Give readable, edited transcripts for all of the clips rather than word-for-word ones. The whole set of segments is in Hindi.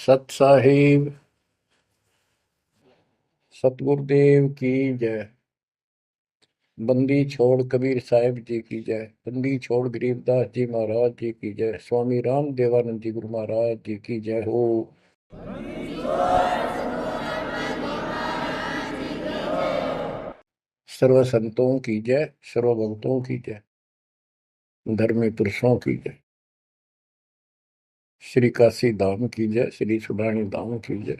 सत साहिब सतगुरुदेव की जय। बंदी छोड़ कबीर साहिब जी की जय। बंदी छोड़ गरीबदास जी महाराज जी की जय। स्वामी राम देवानंद जी गुरु महाराज जी की जय हो। सर्व संतों की जय, सर्व भक्तों की जय, धर्मी पुरुषों की जय। श्री काशी धाम की जय, श्री सुडानी धाम की जय,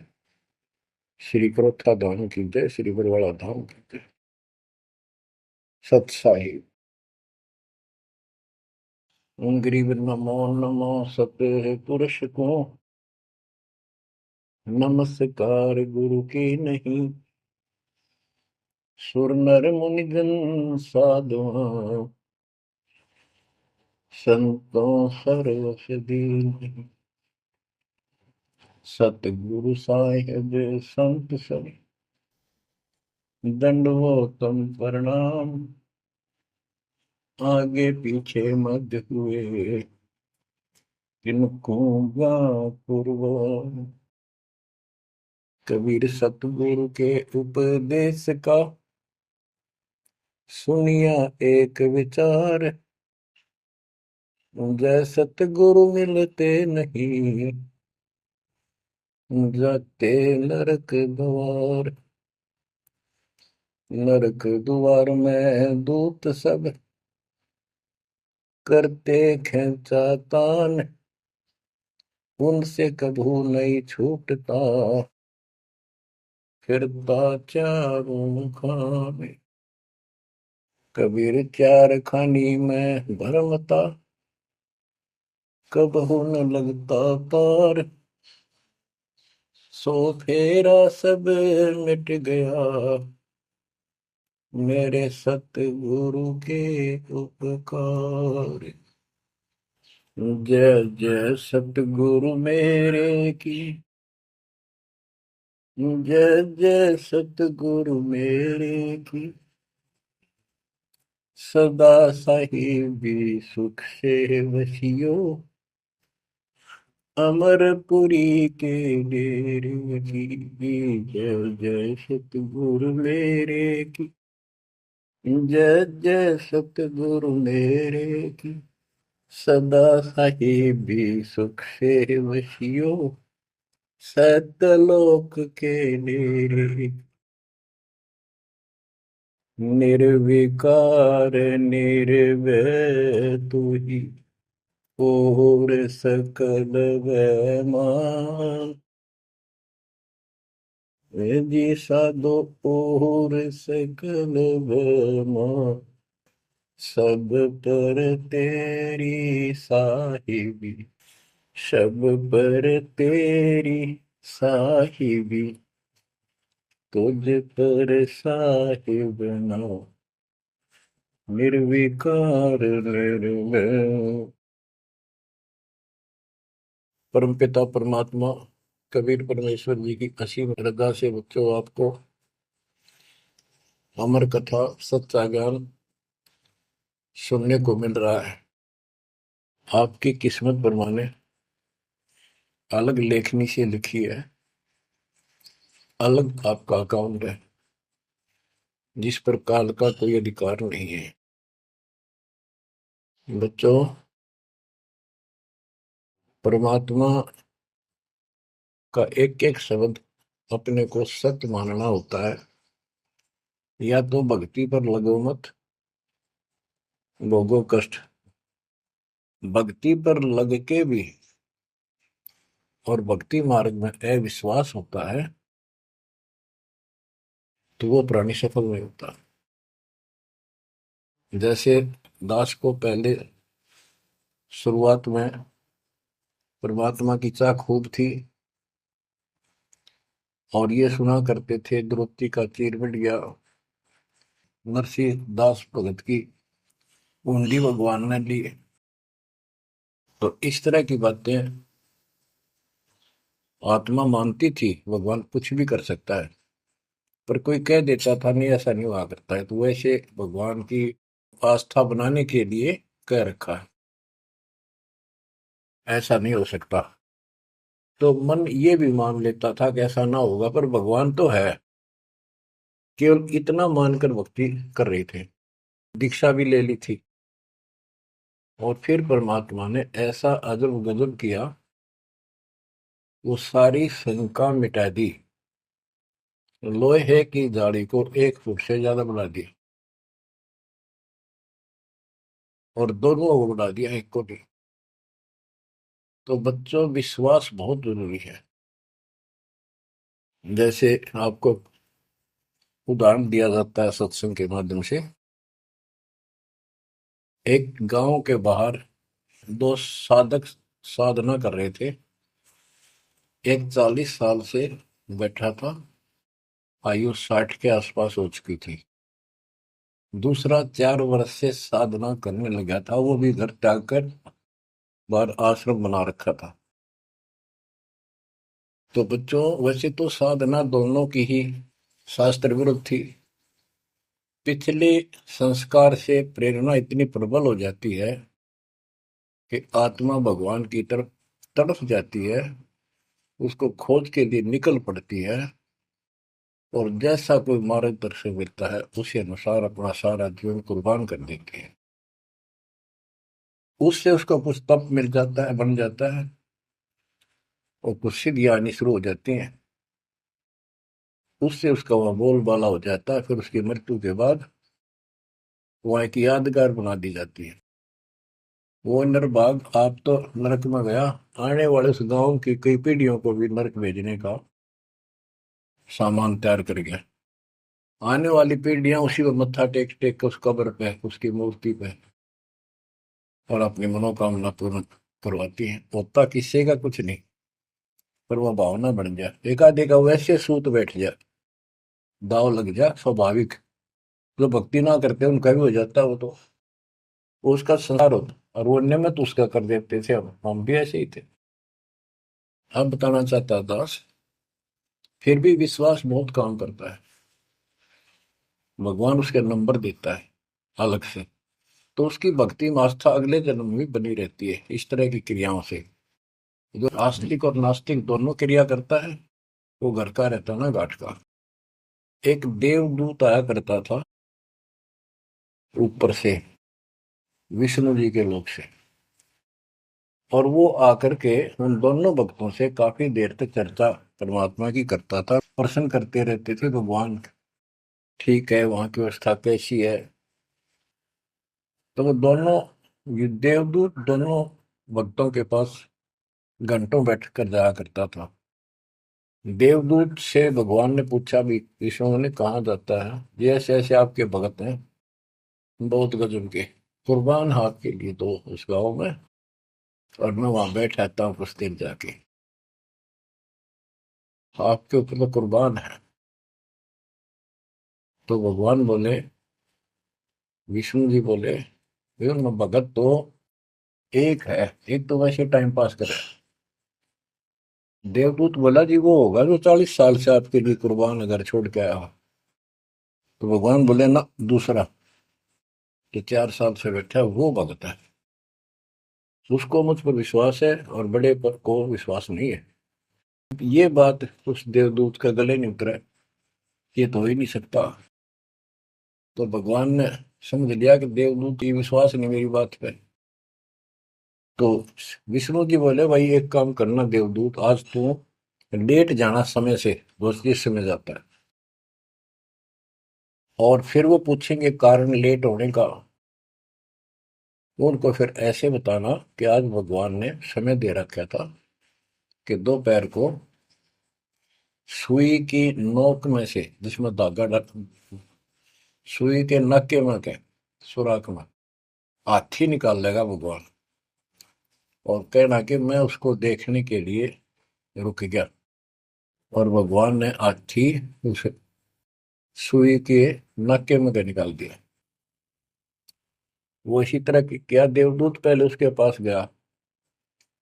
श्री क्रोथा धाम की जय, श्री बरवाड़ा धाम की जय। सत साहिब गरीब नमो नमो सत पुरुष को नमस्कार गुरु की नहीं। सुर नर मुनिजन साधुआ संतों सर्वस दीन। सतगुरु साहिब संत सब दंडवतम प्रणाम। आगे पीछे मध्य हुए किनको पूर्व। कबीर सतगुरु के उपदेश का सुनिया एक विचार। जय सतगुरु मिलते नहीं जाते नरक द्वार। नरक द्वार में दूत सब करते खेचातान। उनसे कभू नहीं छूटता फिरता चारों खाने। कबीर चार खानी में भरमता कबहू न लगता पार। सो फेरा सब मिट गया मेरे सतगुरु के उपकार। जय जय सतगुरु मेरे की जय जय सतगुरु मेरे की। सदा साहिबी सुख से वसियो अमरपुरी के डेरे की। जय जय सतगुरु मेरे की जय जय सतगुरु मेरे की। सदा साहिबी सुख से वसियो सतलोक के डेरे। निर्विकार निर्भय तू ही और सकल वैमान। जी साधो और सकल वैमान। सब पर तेरी साहिबी सब पर तेरी साहिबी। तुझ पर साहिब ना निर्विकार निर्भय। परमपिता परमात्मा कबीर परमेश्वर जी की असीम श्रद्धा से बच्चों आपको अमर कथा सच्चा ज्ञान सुनने को मिल रहा है। आपकी किस्मत परमाने अलग लेखनी से लिखी है, अलग आपका अकाउंट है जिस पर काल का कोई अधिकार नहीं है। बच्चों, परमात्मा का एक एक शब्द अपने को सत्य मानना होता है। या तो भक्ति पर लगो मत भोगो कष्ट। भक्ति पर लग के भी और भक्ति मार्ग में अविश्वास होता है तो वो प्राणी सफल नहीं होता। जैसे दास को पहले शुरुआत में परमात्मा की चाह खूब थी और ये सुना करते थे द्रौपदी का चीर मिट गया, नरसिंह दास भगत की कुंडी भगवान ने ली। तो इस तरह की बातें आत्मा मानती थी भगवान कुछ भी कर सकता है, पर कोई कह देता था नहीं ऐसा नहीं हुआ करता है, तो वैसे भगवान की आस्था बनाने के लिए कह रखा है ऐसा नहीं हो सकता। तो मन ये भी मान लेता था कि ऐसा ना होगा, पर भगवान तो है। केवल इतना मानकर भक्ति कर रहे थे, दीक्षा भी ले ली थी। और फिर परमात्मा ने ऐसा अजब गजब किया, वो सारी शंका मिटा दी। लोहे की जाली को 1 फुट से ज्यादा बढ़ा दिया, और दोनों को बढ़ा दिया, एक को नहीं। तो बच्चों, विश्वास बहुत जरूरी है। जैसे आपको उदाहरण दिया जाता है सत्संग के माध्यम से। एक गांव के बाहर दो साधक साधना कर रहे थे। एक 40 साल से बैठा था, आयु 60 के आसपास हो चुकी थी। दूसरा 4 वर्ष से साधना करने लगा था, वो भी घर त्याग कर बाहर आश्रम बना रखा था। तो बच्चों, वैसे तो साधना दोनों की ही शास्त्र विरुद्ध थी। पिछले संस्कार से प्रेरणा इतनी प्रबल हो जाती है कि आत्मा भगवान की तरफ तड़प जाती है, उसको खोज के लिए निकल पड़ती है, और जैसा कोई मार्गदर्शन मिलता है उसी अनुसार अपना सारा जीवन कुर्बान कर देती है। उससे उसको कुछ तप मिल जाता है, बन जाता है, और कुछ सिद्धियां आनी शुरू हो जाती हैं। उससे उसका वह बोलबाला हो जाता है। फिर उसकी मृत्यु के बाद वह एक यादगार बना दी जाती है। वो नरभाग, आप तो नरक में गया, आने वाले उस गांव की कई पीढ़ियों को भी नरक भेजने का सामान तैयार कर गया। आने वाली पीढ़ियां उसी को मत्था टेक टेक के उस कब्र पे, उसकी मूर्ति पे, और अपनी मनोकामना पूर्ण करवाती हैं। होता किसी का कुछ नहीं, पर वह भावना बन जाए, एकाधिक वैसे सूत बैठ जाए, दाव लग जाए स्वाभाविक। जो भक्ति ना करते उनका भी हो जाता है, वो उसका संसार होता। और वो नियमित उसका कर देते थे, हम भी ऐसे ही थे। अब बताना चाहता दास, फिर भी विश्वास बहुत काम करता है। भगवान उसके नंबर देता है अलग से, तो उसकी भक्ति में आस्था अगले जन्म में भी बनी रहती है इस तरह की क्रियाओं से। जो आस्तिक और नास्तिक दोनों क्रिया करता है, वो घर का रहता ना घाट का। एक देवदूत आया करता था ऊपर से, विष्णु जी के लोक से, और वो आकर के उन दोनों भक्तों से काफी देर तक चर्चा परमात्मा की करता था। प्रश्न करते रहते थे, भगवान ठीक है, वहां की व्यवस्था कैसी है। तो वो दोनों, ये देवदूत दोनों भक्तों के पास घंटों बैठ कर जाया करता था। देवदूत से भगवान ने पूछा भी, विष्णु ने, कहा जाता है ये ऐसे ऐसे आपके भगत हैं, बहुत गजब के, कुर्बान हाथ के लिए तो उस गांव में, और मैं वहां बैठ रहता हूँ कुछ देर जाके, आपके ऊपर तो कुर्बान है। तो भगवान बोले, विष्णु जी बोले, विष्णु भगत तो एक है, एक तो वैसे टाइम पास करे। देवदूत बोला, जी वो होगा जो 40 साल से आपके लिए कुर्बान अगर छोड़ के आया हो। तो भगवान बोले, ना, दूसरा, कि 4 साल से बैठा है वो भगत है, उसको मुझ पर विश्वास है और बड़े पर को विश्वास नहीं है। ये बात उस देवदूत का गले नहीं उतरा, ये तो हो ही नहीं सकता। तो भगवान ने समझ लिया कि देवदूत ये विश्वास नहीं मेरी बात पे। तो विष्णु जी बोले, भाई एक काम करना देवदूत, आज तू लेट जाना समय से, दोस्त जिस समय जाता है, और फिर वो पूछेंगे कारण लेट होने का, उनको फिर ऐसे बताना कि आज भगवान ने समय दे रखा था कि दोपहर को सुई की नोक में से, जिसमें धागा सुई के नक्के में के सुराख में हाथी निकाल लेगा भगवान, और कहना कि मैं उसको देखने के लिए रुक गया। और भगवान ने हाथी उस सुई के नक्के में के निकाल दिया। वो इसी तरह किया। देवदूत पहले उसके पास गया,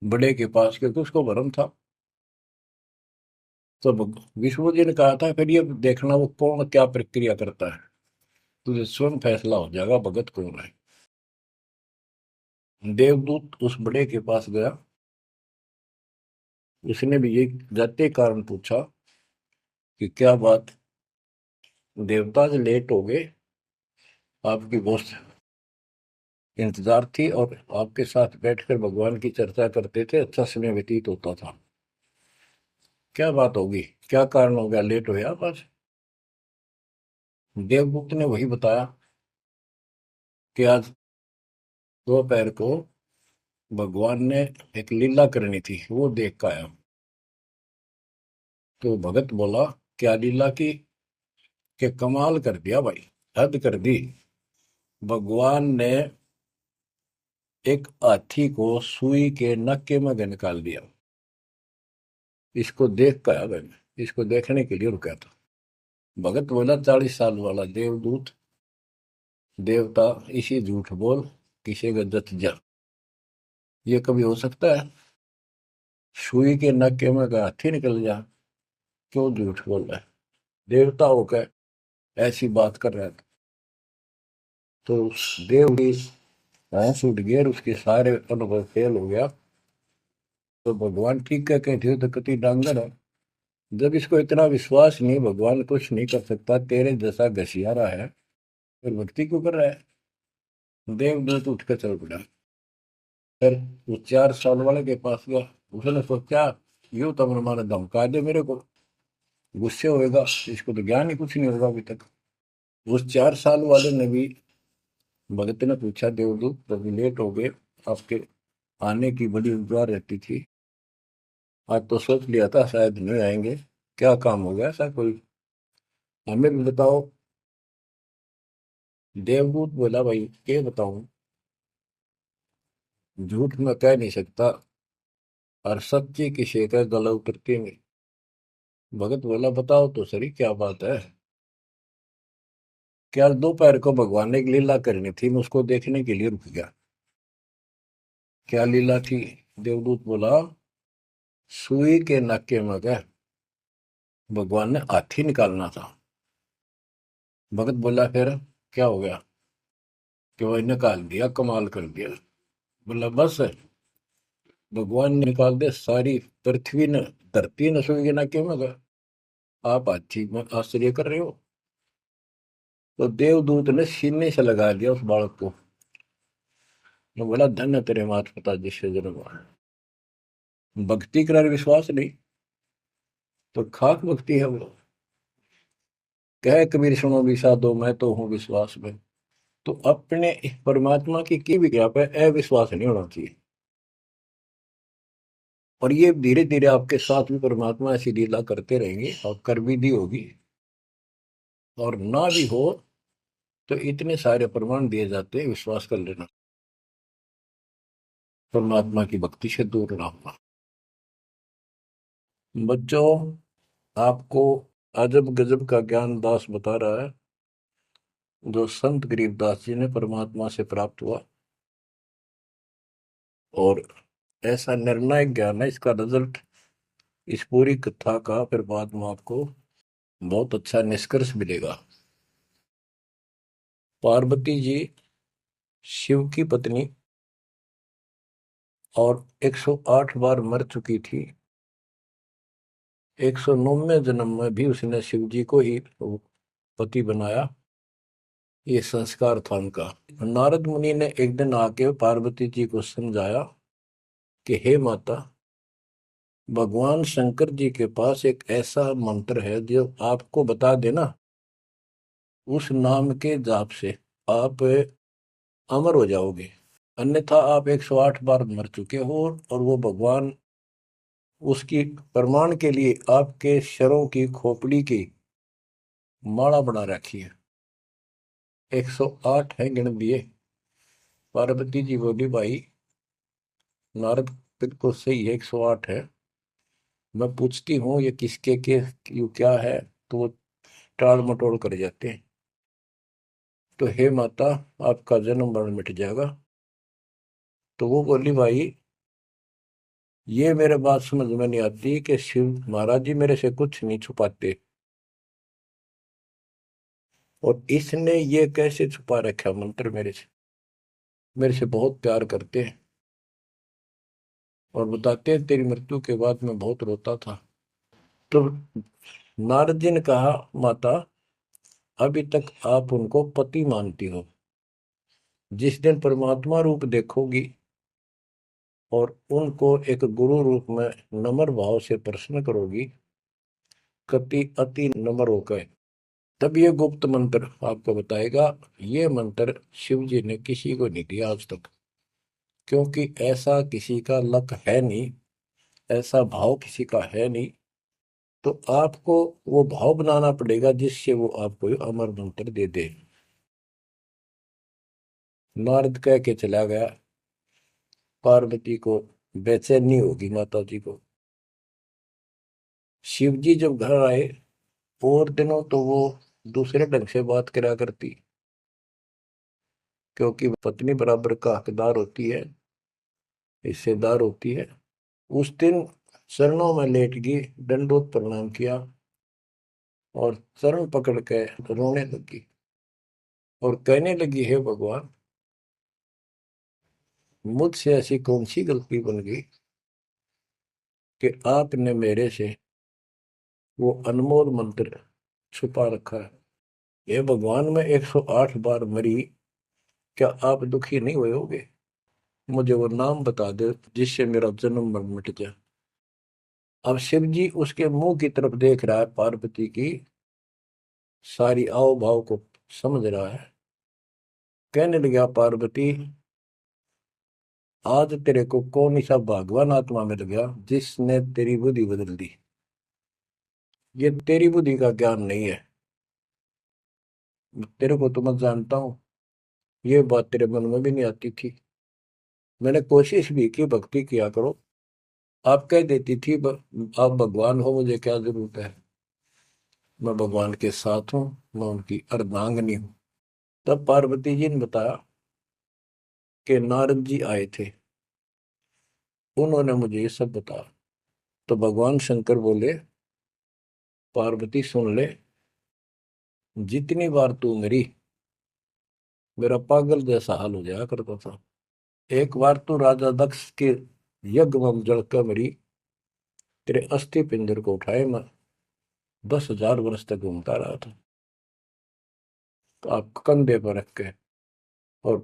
बड़े के पास, क्योंकि उसको भरम था। तो विष्णु जी ने कहा था, फिर ये देखना वो कौन क्या प्रक्रिया करता है, तुझे स्वयं फैसला हो जाएगा भगत कौन है। देवदूत उस बड़े के पास गया, उसने भी ये जाते कारण पूछा कि क्या बात, देवता से लेट हो गए, आपकी बहुत इंतजार थी और आपके साथ बैठकर भगवान की चर्चा करते थे, अच्छा समय व्यतीत होता था। क्या बात होगी, क्या कारण हो गया, लेट हो आप आज? देवदूत ने वही बताया कि आज दोपहर को भगवान ने एक लीला करनी थी, वो देख कर आया। तो भगत बोला, क्या लीला की? कि कमाल कर दिया भाई, हद कर दी। भगवान ने एक हाथी को सुई के नक्के में निकाल दिया। इसको देख कर आया मैंने, इसको देखने के लिए रुका था। भगत बोला, 40 साल वाला देवदूत देवता इसी झूठ बोल किसी का जत जा, ये कभी हो सकता है? सुई के नक्के में का हाथी निकल जा, क्यों झूठ बोल रहा है? देवता होकर ऐसी बात कर रहा था। तो देव की भैंस उठ गई और उसके सारे अनुभव फेल हो गया। तो भगवान ठीक है कहते तो कति डांगर है, जब इसको इतना विश्वास नहीं भगवान कुछ नहीं कर सकता, तेरे जैसा घसियारा है, फिर भक्ति क्यों कर रहा है? देवदूत उठ कर चल पड़ा। फिर वो 4 साल वाले के पास गया। उसने सोचा, यूं तो मारा धमका दे मेरे को, गुस्से होएगा, इसको तो ज्ञान ही कुछ नहीं होगा अभी तक। उस 4 साल वाले ने भी, भगत ने पूछा, देवदूत कभी लेट हो गए, आपके आने की बड़ी इंतजार रहती थी, आज तो सोच लिया था शायद नहीं आएंगे, क्या काम हो गया ऐसा कोई, हमें भी बताओ। देवदूत बोला, भाई क्या बताऊं, झूठ मैं कह नहीं सकता और सच्ची किसी का गला उतरती नहीं। भगत बोला, बताओ तो सही क्या बात है? क्या दोपहर को भगवान ने एक लीला करनी थी, मैं उसको देखने के लिए रुक गया। क्या लीला थी? देवदूत बोला, सुई के नक्के में क्या भगवान ने हाथी निकालना था। भगत बोला, फिर क्या हो गया? कि वही निकाल दिया, कमाल कर दिया। बोला, बस भगवान ने निकाल दे सारी पृथ्वी ने, धरती ने सुई के नक्के में गया, आप हाथी में आश्चर्य कर रहे हो? तो देवदूत ने सीने से लगा दिया उस बालक को। मैं बोला, धन्य तेरे माता पिता जिससे जन्म हुआ। भक्ति कर विश्वास नहीं तो खाक भक्ति है वो। कह कबीर सुनो विषा दो, मैं तो हूँ विश्वास में। तो अपने इस परमात्मा की भी क्या पे अविश्वास नहीं होना चाहिए। और ये धीरे धीरे आपके साथ भी परमात्मा ऐसी लीला करते रहेंगे और कर भी दी होगी। और ना भी हो तो इतने सारे प्रमाण दिए जाते हैं, विश्वास कर लेना, परमात्मा की भक्ति से दूर ना होना। बच्चों, आपको अजब गजब का ज्ञान दास बता रहा है, जो संत गरीबदास जी ने परमात्मा से प्राप्त हुआ। और ऐसा निर्णायक ज्ञान है, इसका रिजल्ट इस पूरी कथा का फिर बाद में आपको बहुत अच्छा निष्कर्ष मिलेगा। पार्वती जी शिव की पत्नी और 108 बार मर चुकी थी। 109वें जन्म में भी उसने शिव जी को ही पति बनाया। ये संस्कार था उनका। नारद मुनि ने एक दिन आके पार्वती जी को समझाया कि हे माता, भगवान शंकर जी के पास एक ऐसा मंत्र है जो आपको बता देना, उस नाम के जाप से आप अमर हो जाओगे। अन्यथा आप 108 बार मर चुके हो, और वो भगवान उसकी प्रमाण के लिए आपके शरों की खोपड़ी की माला बना रखी है। 108 है, गिन दिए। पार्वती जी बोली, भाई नारद बिल्कुल सही है, 108 है। मैं पूछती हूँ ये किसके के क्यों क्या है, तो वो टाल मटोल कर जाते हैं। तो हे माता, आपका जन्म मरण मिट जाएगा। तो वो बोली, भाई ये मेरे बात समझ में नहीं आती कि शिव महाराज जी मेरे से कुछ नहीं छुपाते, और इसने ये कैसे छुपा रखा मंत्र मेरे से, मेरे से बहुत प्यार करते हैं। और बताते हैं तेरी मृत्यु के बाद मैं बहुत रोता था। तो नारद जी ने कहा, माता अभी तक आप उनको पति मानती हो, जिस दिन परमात्मा रूप देखोगी और उनको एक गुरु रूप में नम्र भाव से प्रश्न करोगी, कति अति नम्र होकर, तब ये गुप्त मंत्र आपको बताएगा। ये मंत्र शिव जी ने किसी को नहीं दिया आज तक, क्योंकि ऐसा किसी का लक है नहीं, ऐसा भाव किसी का है नहीं। तो आपको वो भाव बनाना पड़ेगा जिससे वो आपको ये अमर मंत्र दे दे। नारद कह के चला गया। पार्वती को बेचैनी होगी, माता जी को। शिव जी जब घर आए और दिनों तो वो दूसरे ढंग से बात करा करती, क्योंकि पत्नी बराबर का हकदार होती है, हिस्सेदार होती है। उस दिन चरणों में लेट गई, दंडोत प्रणाम किया और चरण पकड़ के रोने लगी और कहने लगी, हे भगवान, मुझसे ऐसी कौन सी गलती बन गई कि आपने मेरे से वो अनमोल मंत्र छुपा रखा है। ये भगवान, मैं 108 बार मरी, क्या आप दुखी नहीं हुए होगे? मुझे वो नाम बता दे जिससे मेरा जन्म मरण मिट जाए। अब शिव जी उसके मुंह की तरफ देख रहा है, पार्वती की सारी आओ भाव को समझ रहा है। कहने लगा, पार्वती आज तेरे को कौन सा भगवान आत्मा मिल गया जिसने तेरी बुद्धि बदल दी? ये तेरी बुद्धि का ज्ञान नहीं है, तेरे को तो मैं जानता हूँ। ये बात तेरे मन में भी नहीं आती थी। मैंने कोशिश भी की, भक्ति किया करो। आप कह देती थी, आप भगवान हो, मुझे क्या जरूरत है, मैं भगवान के साथ हूँ, मैं उनकी अर्धांगिनी हूँ। तब पार्वती जी ने बताया कि नारद जी आए थे, उन्होंने मुझे ये सब बताया। तो भगवान शंकर बोले, पार्वती सुन ले, जितनी बार तू मरी मेरा पागल जैसा हाल हो जाया करता था। एक बार तो राजा दक्ष के यज्ञ में जलकर मरी, तेरे अस्थि पिंजर को उठाए मैं 10,000 वर्ष तक घूमता रहा था, तो आप कंधे पर रख के और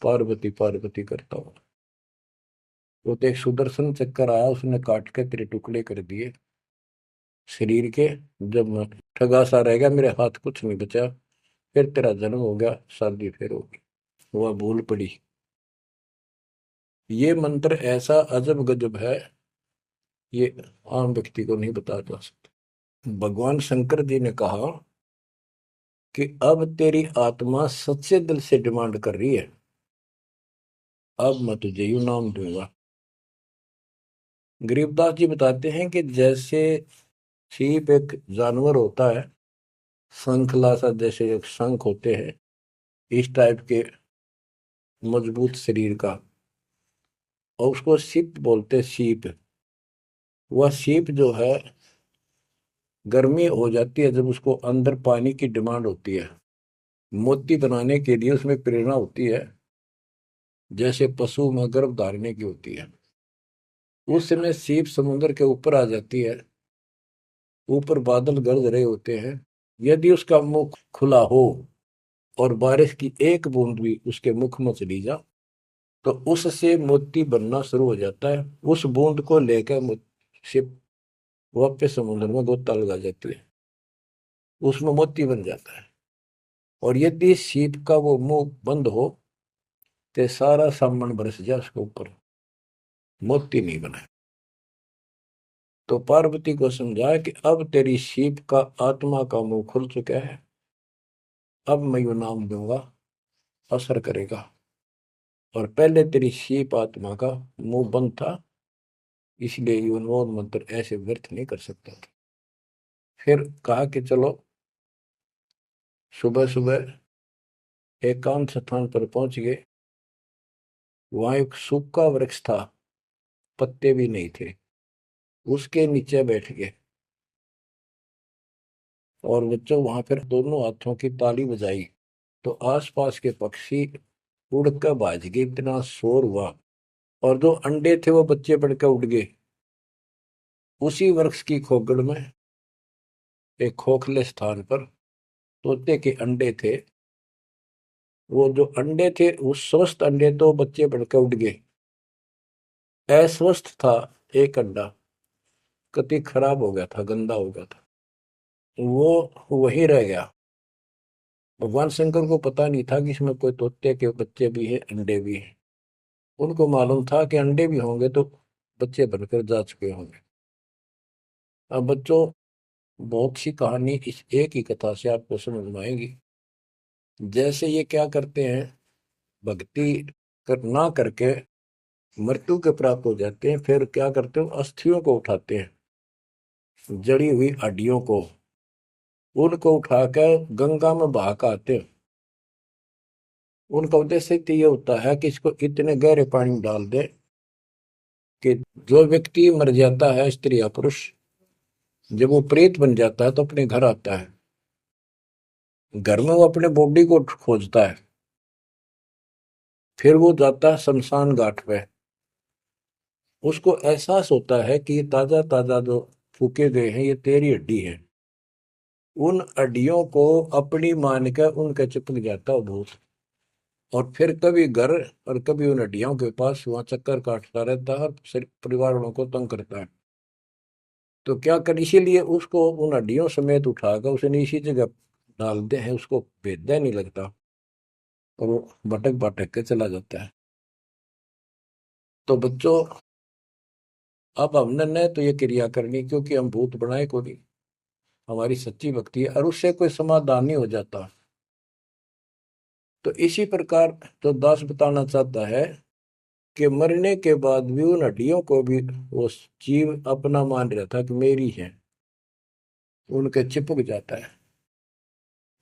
पार्वती पार्वती करता हूँ। वो तो एक सुदर्शन चक्कर आया, उसने काट के तेरे टुकड़े कर दिए शरीर के। जब मैं ठगा सा रह गया, मेरे हाथ कुछ नहीं बचा, फिर तेरा जन्म हो गया, शादी फिर होगी। वह भूल पड़ी। ये मंत्र ऐसा अजब गजब है, ये आम व्यक्ति को नहीं बताया जा सकता। भगवान शंकर जी ने कहा कि अब तेरी आत्मा सच्चे दिल से डिमांड कर रही है, अब मैं तुझे यू नाम दूंगा। गरीबदास जी बताते हैं कि जैसे सीप एक जानवर होता है, शंखला सा जैसे एक शंख होते हैं, इस टाइप के मजबूत शरीर का, और उसको सीप बोलते हैं, सीप। वह सीप जो है, गर्मी हो जाती है जब उसको अंदर पानी की डिमांड होती है, मोती बनाने के लिए उसमें प्रेरणा होती है, जैसे पशु में गर्भ धारने की होती है। उस समय सीप समुद्र के ऊपर आ जाती है, ऊपर बादल गरज रहे होते हैं। यदि उसका मुख खुला हो और बारिश की एक बूंद भी उसके मुख में चली जा, तो उससे मोती बनना शुरू हो जाता है। उस बूंद को लेकर शिप वापस समुद्र में गोता लगा जाती है, उसमें मोती बन जाता है। और यदि सीप का वो मुंह बंद हो तो सारा सामान बरस जाए उसके ऊपर, मोती नहीं बना। तो पार्वती को समझाया कि अब तेरी सीप का आत्मा का मुंह खुल चुका है, अब मैं यू नाम दूंगा, असर करेगा। और पहले तेरी सीप आत्मा का मुंह बंद था, इसलिए ये उन्मोद मंत्र ऐसे व्यर्थ नहीं कर सकता था। फिर कहा कि चलो, सुबह सुबह एकांत स्थान पर पहुंच गए। वहां एक सूखा वृक्ष था, पत्ते भी नहीं थे, उसके नीचे बैठ गए और बच्चों वहां फिर दोनों हाथों की ताली बजाई। तो आसपास के पक्षी उड़कर भाज गए, इतना शोर हुआ। और जो अंडे थे वो बच्चे बढ़ के उड़ गए। उसी वृक्ष की खोगड़ में एक खोखले स्थान पर तोते के अंडे थे। वो जो अंडे थे उस स्वस्थ अंडे तो बच्चे बढ़ के उड़ गए। अस्वस्थ था एक अंडा, कति खराब हो गया था, गंदा हो गया था, वो वही रह गया। भगवान शंकर को पता नहीं था कि इसमें कोई तोते के बच्चे भी हैं, अंडे भी हैं। उनको मालूम था कि अंडे भी होंगे तो बच्चे बनकर जा चुके होंगे। अब बच्चों, बहुत सी कहानी इस एक ही कथा से आपको समझ में आएगी। जैसे ये क्या करते हैं, भक्ति ना करके मृत्यु के प्राप्त हो जाते हैं, फिर क्या करते हो, अस्थियों को उठाते हैं, जड़ी हुई हड्डियों को, उनको उठाकर गंगा में बहा के आते हैं। उनका उद्देश्य तो ये होता है कि इसको इतने गहरे पानी में डाल दे कि जो व्यक्ति मर जाता है, स्त्री या पुरुष, जब वो प्रेत बन जाता है तो अपने घर आता है। घर में वो अपने बॉडी को खोजता है, फिर वो जाता है शमशान घाट पे। उसको एहसास होता है कि ये ताजा ताजा जो फूके गए हैं ये तेरी हड्डी है। उन हड्डियों को अपनी मान कर उनका चिपक जाता है भूत, और फिर कभी घर और कभी उन हड्डियों के पास वहां चक्कर काटता रहता है और परिवार वालों को तंग करता है। तो क्या कर, इसीलिए उसको उन हड्डियों समेत उठाकर उसे इसी जगह डालते हैं, उसको भेदा नहीं लगता और वो भटक भटक के चला जाता है। तो बच्चों, अब हमने न तो ये क्रिया करनी क्योंकि हम भूत बनाए को नहीं, हमारी सच्ची भक्ति है और उससे कोई समाधान नहीं हो जाता। तो इसी प्रकार जो दास बताना चाहता है कि मरने के बाद भी उन हड्डियों को भी वो जीव अपना मान रहा था कि मेरी है, उनके चिपक जाता है।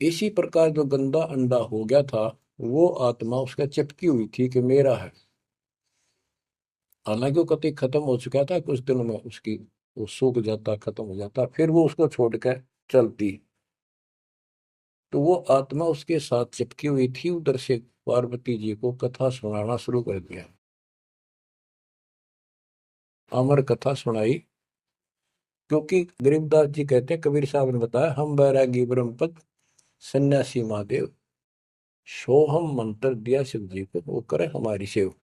इसी प्रकार जो गंदा अंडा हो गया था, वो आत्मा उसका चिपकी हुई थी कि मेरा है। हालांकि वो कति खत्म हो चुका था, कुछ दिनों में उसकी वो सूख जाता, खत्म हो जाता, फिर वो उसको छोड़कर चलती। तो वो आत्मा उसके साथ चिपकी हुई थी। उधर से पार्वती जी को कथा सुनाना शुरू कर दिया, अमर कथा सुनाई। क्योंकि गरीबदास जी कहते हैं, कबीर साहब ने बताया, हम बैरागी ब्रह्मपद सन्यासी महादेव, सोहम मंत्र दिया शिव जी को, वो करे हमारी सेव।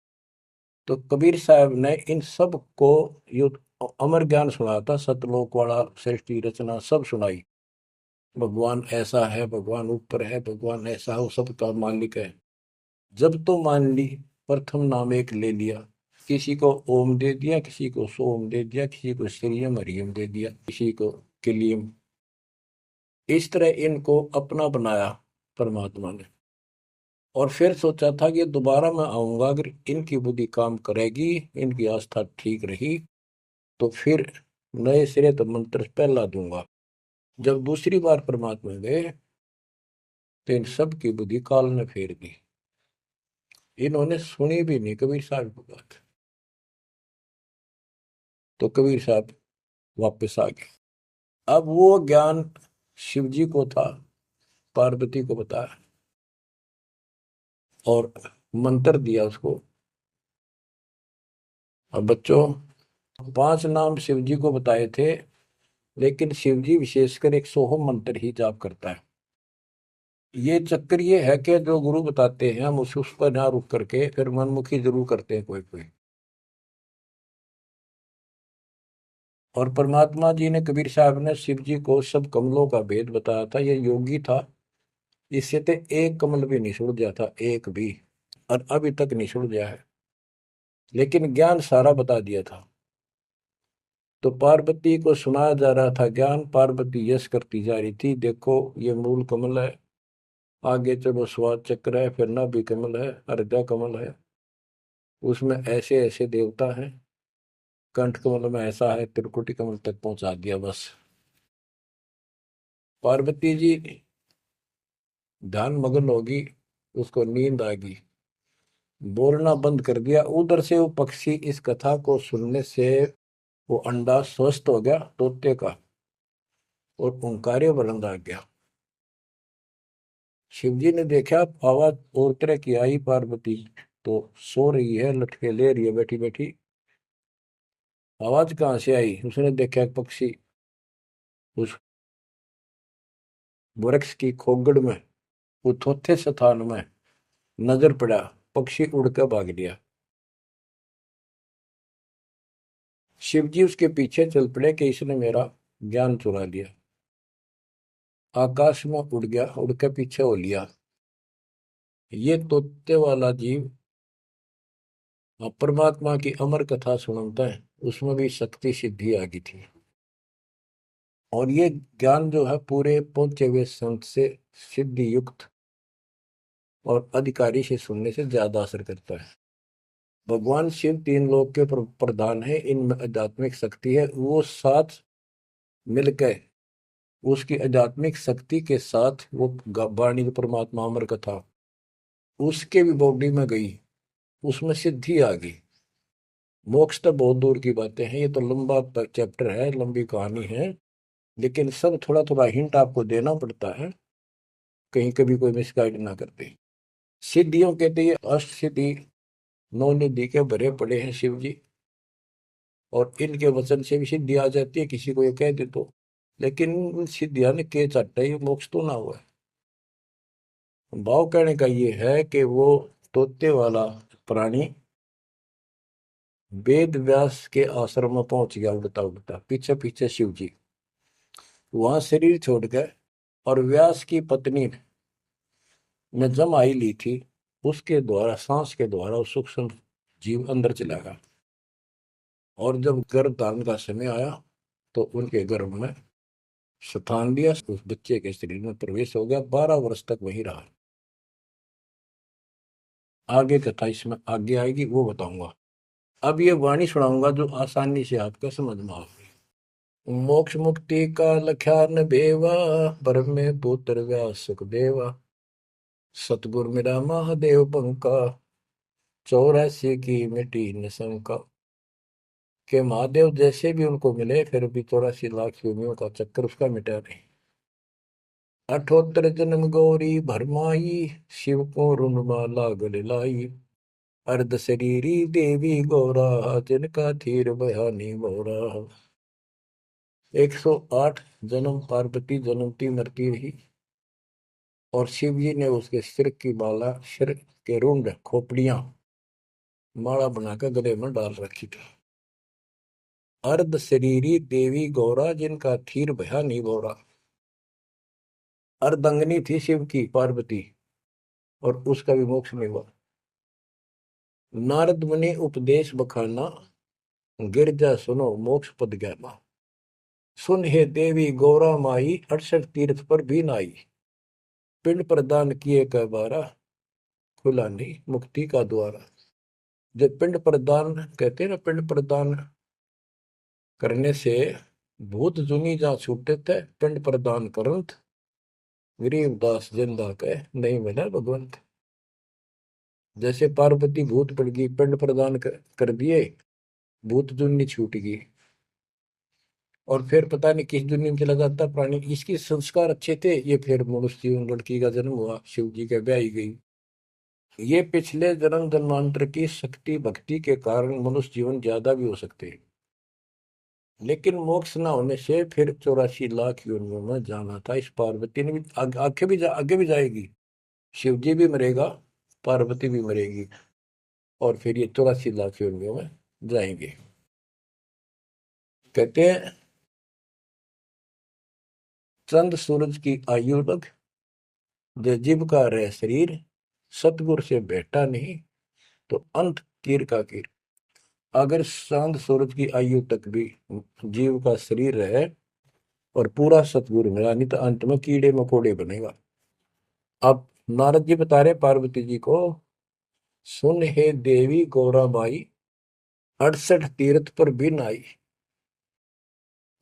तो कबीर साहब ने इन सब को यो अमर ज्ञान सुनाया था, सतलोक वाला, सृष्टि रचना सब सुनाई। भगवान ऐसा है, भगवान ऊपर है, भगवान ऐसा है, वो सबका मालिक है। जब तो मान ली, प्रथम नाम एक ले लिया, किसी को ओम दे दिया, किसी को सोम दे दिया, किसी को श्रीयम हरियम दे दिया, किसी को किलियम। इस तरह इनको अपना बनाया परमात्मा ने। और फिर सोचा था कि दोबारा मैं आऊंगा, अगर इनकी बुद्धि काम करेगी, इनकी आस्था ठीक रही, तो फिर नए सिरे तो मंत्र पहला दूंगा। जब दूसरी बार परमात्मा गए तो इन सब की बुद्धि काल ने फेर दी। इन्होंने सुनी भी नहीं कबीर साहब की बात। तो कबीर साहब वापस आ गए। अब वो ज्ञान शिव जी को था, पार्वती को बताया और मंत्र दिया उसको। अब बच्चों, 5 नाम शिव जी को बताए थे, लेकिन शिव जी विशेषकर एक सोहम मंत्र ही जाप करता है। ये चक्कर ये है कि जो गुरु बताते हैं हम उस पर ना रुक करके फिर मनमुखी जरूर करते हैं कोई कोई। और परमात्मा जी ने, कबीर साहब ने शिव जी को सब कमलों का भेद बताया था। ये योगी था, इससे तो एक कमल भी नहीं सुलझा था, एक भी, और अभी तक नहीं सुलझा है, लेकिन ज्ञान सारा बता दिया था। तो पार्वती को सुनाया जा रहा था ज्ञान, पार्वती यश करती जा रही थी, देखो ये मूल कमल है, आगे चलो स्वाद चक्र है, फिर नाभि कमल है, हृदय कमल है, उसमें ऐसे ऐसे देवता हैं, कंठ कमल में ऐसा है, त्रिकुटी कमल तक पहुंचा दिया बस। पार्वती जी ध्यान मग्न होगी, उसको नींद आ गई, बोलना बंद कर दिया। उधर से वो पक्षी इस कथा को सुनने से वो अंडा स्वस्थ हो गया तोते का, और ओंकार्य वर्ण आ गया। शिव जी ने देखा, आवाज और तरह की आई, पार्वती तो सो रही है, लटके ले रही है बैठी बैठी। आवाज कहाँ से आई? उसने देखा एक पक्षी उस वृक्ष की खोगड़ में, उथोथे स्थान में नजर पड़ा। पक्षी उड़ कर भाग गया। शिव जी उसके पीछे चल पड़े कि इसने मेरा ज्ञान चुरा लिया। आकाश में उड़ गया, उड़ के पीछे हो लिया। ये तोते वाला जीव परमात्मा की अमर कथा सुनता है, उसमें भी शक्ति सिद्धि आ गई थी। और ये ज्ञान जो है पूरे पहुंचे हुए संत से सिद्धि युक्त और अधिकारी से सुनने से ज्यादा असर करता है। भगवान शिव तीन लोक के प्रधान है, इनमें आध्यात्मिक शक्ति है। वो साथ मिलकर उसकी आध्यात्मिक शक्ति के साथ वो वाणी परमात्मा अमर कथा उसके भी बॉडी में गई, उसमें सिद्धि आ गई। मोक्ष तो बहुत दूर की बातें हैं, ये तो लंबा चैप्टर है, लंबी कहानी है। लेकिन सब थोड़ा थोड़ा हिंट आपको देना पड़ता है, कहीं कभी कोई मिसगाइड ना कर दे। सिद्धियों कहते ये अष्ट सिद्धि नौ निधि के भरे पड़े हैं शिव जी, और इनके वचन से भी सिद्धि आ जाती है किसी को ये कह दे तो। लेकिन सिद्धियां ने के चाटा, ये मोक्ष तो ना हुआ है। भाव कहने का ये है कि वो तोते वाला प्राणी वेद व्यास के आश्रम में पहुंच गया, उड़ता उड़ता पीछे पीछे शिव जी। वहां शरीर छोड़ गए, और व्यास की पत्नी ने जमाई ली थी, उसके द्वारा सांस के द्वारा उस सूक्ष्म जीव अंदर चला गया। और जब गर्भधारण का समय आया तो उनके गर्भ में स्थान लिया, उस बच्चे के शरीर में प्रवेश हो गया, 12 वर्ष तक वही रहा। आगे कथा इसमें आगे आएगी, वो बताऊंगा। अब ये वाणी सुनाऊंगा जो आसानी से आपका समझ में आएगी। मोक्ष मुक्ति का लख्यान बेवा, ब्रह्म में पुत्र व्यास सुखदेवा। सतगुर मेरा महादेव पंका, 84 की मिटी न शंका। के महादेव जैसे भी उनको मिले, फिर भी 84 लाख योनियों का चक्कर उसका मिटा नहीं। 78 जन्म गौरी भरमाई, शिव को रुणमाला गले लाई। अर्ध शरीरी देवी गौरा, जिनका थीर बयानी मोरा। 108 जन्म पार्वती जन्मती मरती रही, और शिव जी ने उसके सिर की माला, सिर के रुंड खोपड़ियां माला बनाकर गले में डाल रखी थी। अर्ध शरीरी देवी गौरा, जिनका थीर भया नहीं बोरा। अर्धंगनी थी शिव की पार्वती, और उसका भी मोक्ष नहीं हुआ। नारद मुनि उपदेश बखाना, गिरजा सुनो मोक्ष पद ज्ञाना। सुन हे देवी गौरा माई, 68 तीर्थ पर भी नाई। पिंड प्रदान किए का बारा, खुला नहीं मुक्ति का द्वारा। जब पिंड प्रदान कहते हैं ना, पिंड प्रदान करने से भूत जुनी जा छूटे थे, पिंड प्रदान करंत गरीबदास जिंदा कह नहीं मिला भगवंत। जैसे पार्वती भूत पड़ गई, पिंड प्रदान कर दिए, भूत जुनी छूट गई, और फिर पता नहीं किस दुनिया में चला जाता प्राणी। इसके संस्कार अच्छे थे, ये फिर मनुष्य जीवन, लड़की का जन्म हुआ, शिव जी के ब्याही गई। ये पिछले जन्म जन्मांतर की शक्ति भक्ति के कारण मनुष्य जीवन ज्यादा भी हो सकते हैं। लेकिन मोक्ष न होने से फिर 84 लाख योनियों में जाना था। इस पार्वती ने भी आगे भी जाएगी। शिव जी भी मरेगा, पार्वती भी मरेगी, और फिर ये 84 लाख योनियों में जाएंगे। कहते हैं चंद सूरज की आयु लग, जो जीव का रह शरीर। सतगुर से बैठा नहीं, तो अंत कीर का कीर। अगर चांद सूरज की आयु तक भी जीव का शरीर रहे और पूरा सतगुरु मिला नहीं, तो अंत में कीड़े मकोड़े बनेगा। अब नारद जी बता रहे पार्वती जी को, सुन हे देवी गौरा माई, 68 तीर्थ पर भी नाई।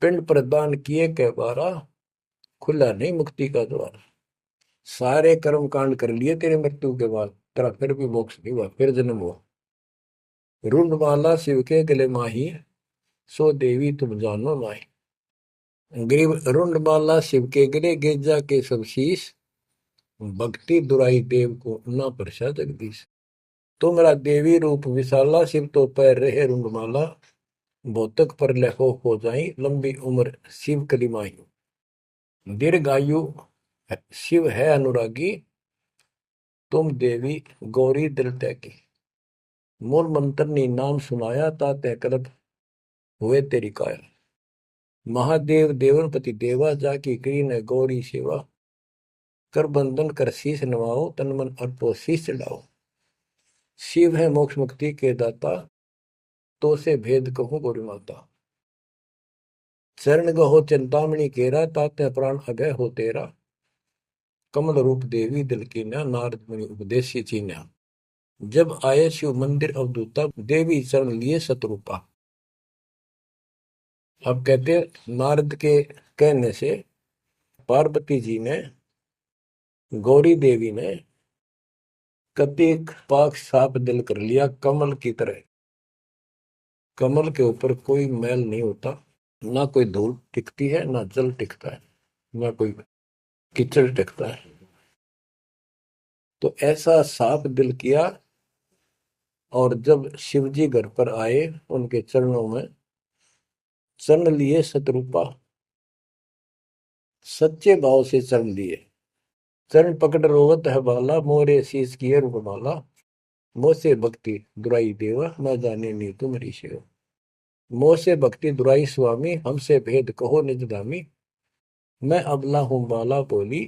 पिंड प्रदान किए के बारा, खुला नहीं मुक्ति का द्वार। सारे कर्म कांड कर लिए तेरे मृत्यु के बाद, तेरा फिर भी मोक्ष नहीं हुआ, फिर जन्म हुआ। रुंडमाला शिव के गले माही, सो देवी तुम जानो माही। ग्रीव रुंडमाला शिव के गले, गिरजा के सब शीश। भक्ति दुराई देव को ना परसा जगदीश। तुमरा देवी रूप विशाला, शिव तो पैर रहे रुंडमाला, भौतक पर लहो हो जाई, लंबी उम्र शिव कलिमाई। दीर्घायु शिव है अनुरागी, तुम देवी गौरी दिल त्यागी। मूल मंत्र ने नाम सुनाया, ताते कल्प हुए तेरी काया। महादेव देवनपति देवा, जाकी करी ने गौरी सेवा, कर बंधन कर शीश नवाओ, तन मन अर्पो शीश चढ़ाओ। शिव है मोक्ष मुक्ति के दाता, तो से भेद कहूं गौरी माता। चरण गहो चिंतामणि केरा, ताते प्राण अभय हो तेरा। कमल रूप देवी दिल की न्या, नारद मुनि उपदेशी चीन्या। जब आए शिव मंदिर अवधूता, देवी चरण लिए सतरूपा। अब कहते नारद के कहने से पार्वती जी ने, गौरी देवी ने कतिक पाक साफ दिल कर लिया, कमल की तरह। कमल के ऊपर कोई मैल नहीं होता, ना कोई धूल टिकती है, ना जल टिकता है, ना कोई कीचड़ टिकता है। तो ऐसा साफ दिल किया। और जब शिवजी घर पर आए, उनके चरणों में चरण लिए सतरूपा, सच्चे भाव से चरण लिए। चरण पकड़ रोवत है बाला, मोरे शीस किए रूपमाला। मोसे भक्ति दुराई देवा, न जाने नी तुम्हारी सेवा। मोसे भक्ति दुराई स्वामी, हमसे भेद कहो निज दामी। मैं अबला हूं बाला बोली,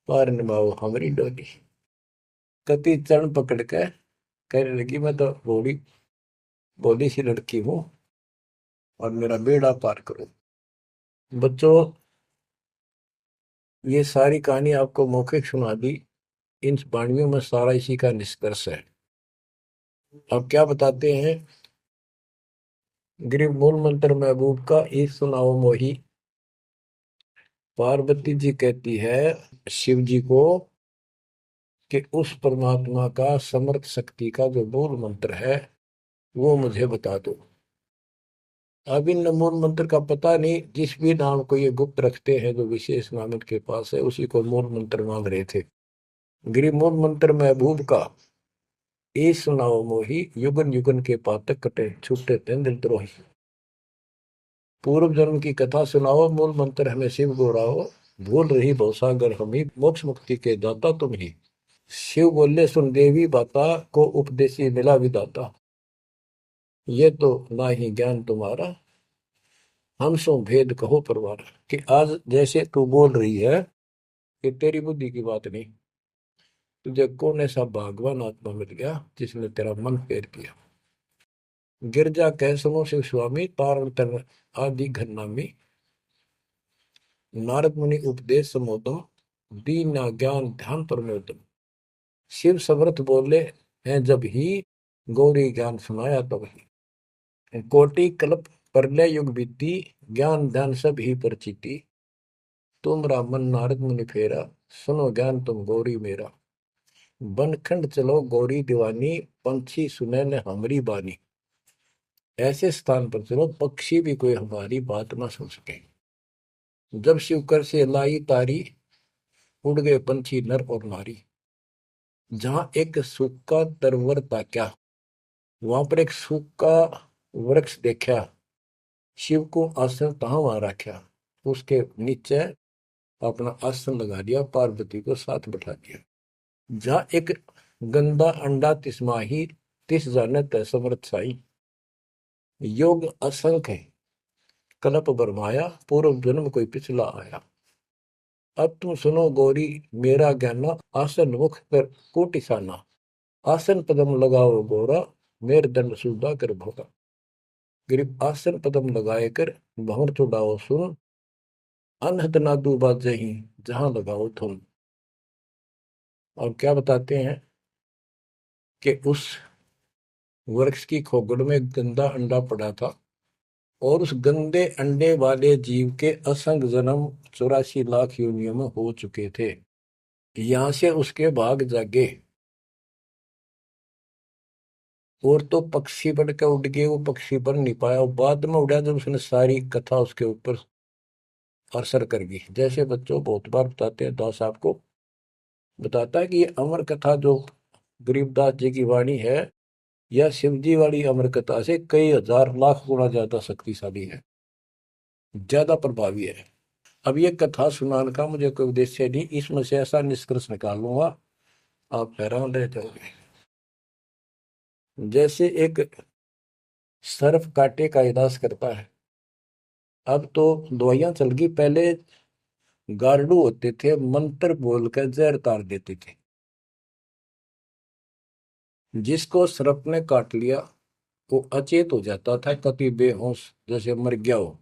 पार निभाओ हमारी डोली। कति चरण पकड़ के कहने लगी, मैं तो बोली बोली सी लड़की हूं, और मेरा बेड़ा पार करो। बच्चों, ये सारी कहानी आपको मौखिक सुना दी। इन वाणियों में सारा इसी का निष्कर्ष है। अब क्या बताते हैं, गिरी मूल मंत्र महबूब का ई सुनाओ मोही। पार्वती जी कहती है शिव जी को कि उस परमात्मा का समर्थ शक्ति का जो मूल मंत्र है वो मुझे बता दो। अब इन मूल मंत्र का पता नहीं, जिस भी नाम को ये गुप्त रखते हैं, जो विशेष नाम के पास है, उसी को मूल मंत्र मांग रहे थे। गिरी मूल मंत्र महबूब का ए सुनाओ मोही, युगन युगन के पातक कटे, छूटे तें दिल द्रोही। पूर्व जन्म की कथा सुनाओ, मूल मंत्र हमें शिव गोराओ। भूल रही भवसागर हमी, मोक्ष मुक्ति के दाता तुम ही। शिव बोले सुन देवी बाता, को उपदेशी मिला विदाता। ये तो ना ही ज्ञान तुम्हारा, हम सो भेद कहो परवार। कि आज जैसे तू बोल रही है, कि तेरी बुद्धि की बात नहीं। तुझे कौन ऐसा भगवान आत्मा मिल गया जिसने तेरा मन फेर किया। गिरजा कह सुनो शिव स्वामी, तारण तर आदि घरनामी। नारद मुनि उपदेश समोदम, दीना ज्ञान ध्यान परमोदम। शिव समर्थ बोले हैं जब ही, गौरी ज्ञान सुनाया तब ही। कोटि कल्प प्रलय युग बीती, ज्ञान ध्यान सब ही परचिति। तुमरा मन नारद मुनि फेरा, सुनो ज्ञान तुम गौरी मेरा। बनखंड चलो गौरी दीवानी, पंछी सुने न हमारी बानी। ऐसे स्थान पर चलो पक्षी भी कोई हमारी बात ना सुन सके। जब शिवकर से लाई तारी, उड़ गए पंछी नर और नारी। जहां एक सूखा तरवर ताक्या, वहां पर एक सूखा वृक्ष देखा। शिव को आसन तहां वहां रखा, उसके नीचे अपना आसन लगा दिया, पार्वती को साथ बैठा दिया। जहां एक गंदा अंडा तिसमाही, तिस जाने तय समर्थ साई। योग असंख्य कल्प बरमाया, पूर्व जन्म कोई पिछला आया। अब तुम सुनो गौरी मेरा ज्ञाना, आसन मुख कर कोटिसाना। आसन पदम लगाओ गौरा, मेर दंड सुधा कर भोगा। गिरिप आसन पदम लगाए कर, भंवर चुड़ाओ सुन। अनहद नादू बाजही, जहां लगाओ धुन। और क्या बताते हैं कि उस वृक्ष की खोगड़ में गंदा अंडा पड़ा था, और उस गंदे अंडे वाले जीव के असंख्य जन्म 84 लाख योनियों में हो चुके थे। यहां से उसके भाग जागे, और तो पक्षी बन के उड़ गए, वो पक्षी बन नहीं पाया। वो बाद में उड़ा जब उसने सारी कथा उसके ऊपर असर कर गई। जैसे बच्चों बहुत बार बताते हैं, दास आपको बताता है कि ये अमर कथा जो गरीबदास जी की वाणी है, यह शिव जी वाली अमर कथा से कई हजार लाख गुना ज्यादा शक्तिशाली है, ज्यादा प्रभावी है। अब ये कथा सुनाने का मुझे कोई उद्देश्य नहीं, इसमें से ऐसा निष्कर्ष निकाल लूंगा आप हैरान रह जाओगे। जैसे एक सर्प कांटे का इलाज करता है, अब तो दवाइयां चल गई, पहले गार्डू होते थे, मंत्र बोलकर जहर तार देते थे। जिसको सर्प ने काट लिया वो अचेत हो जाता था, कति बेहोश जैसे मर गया हो,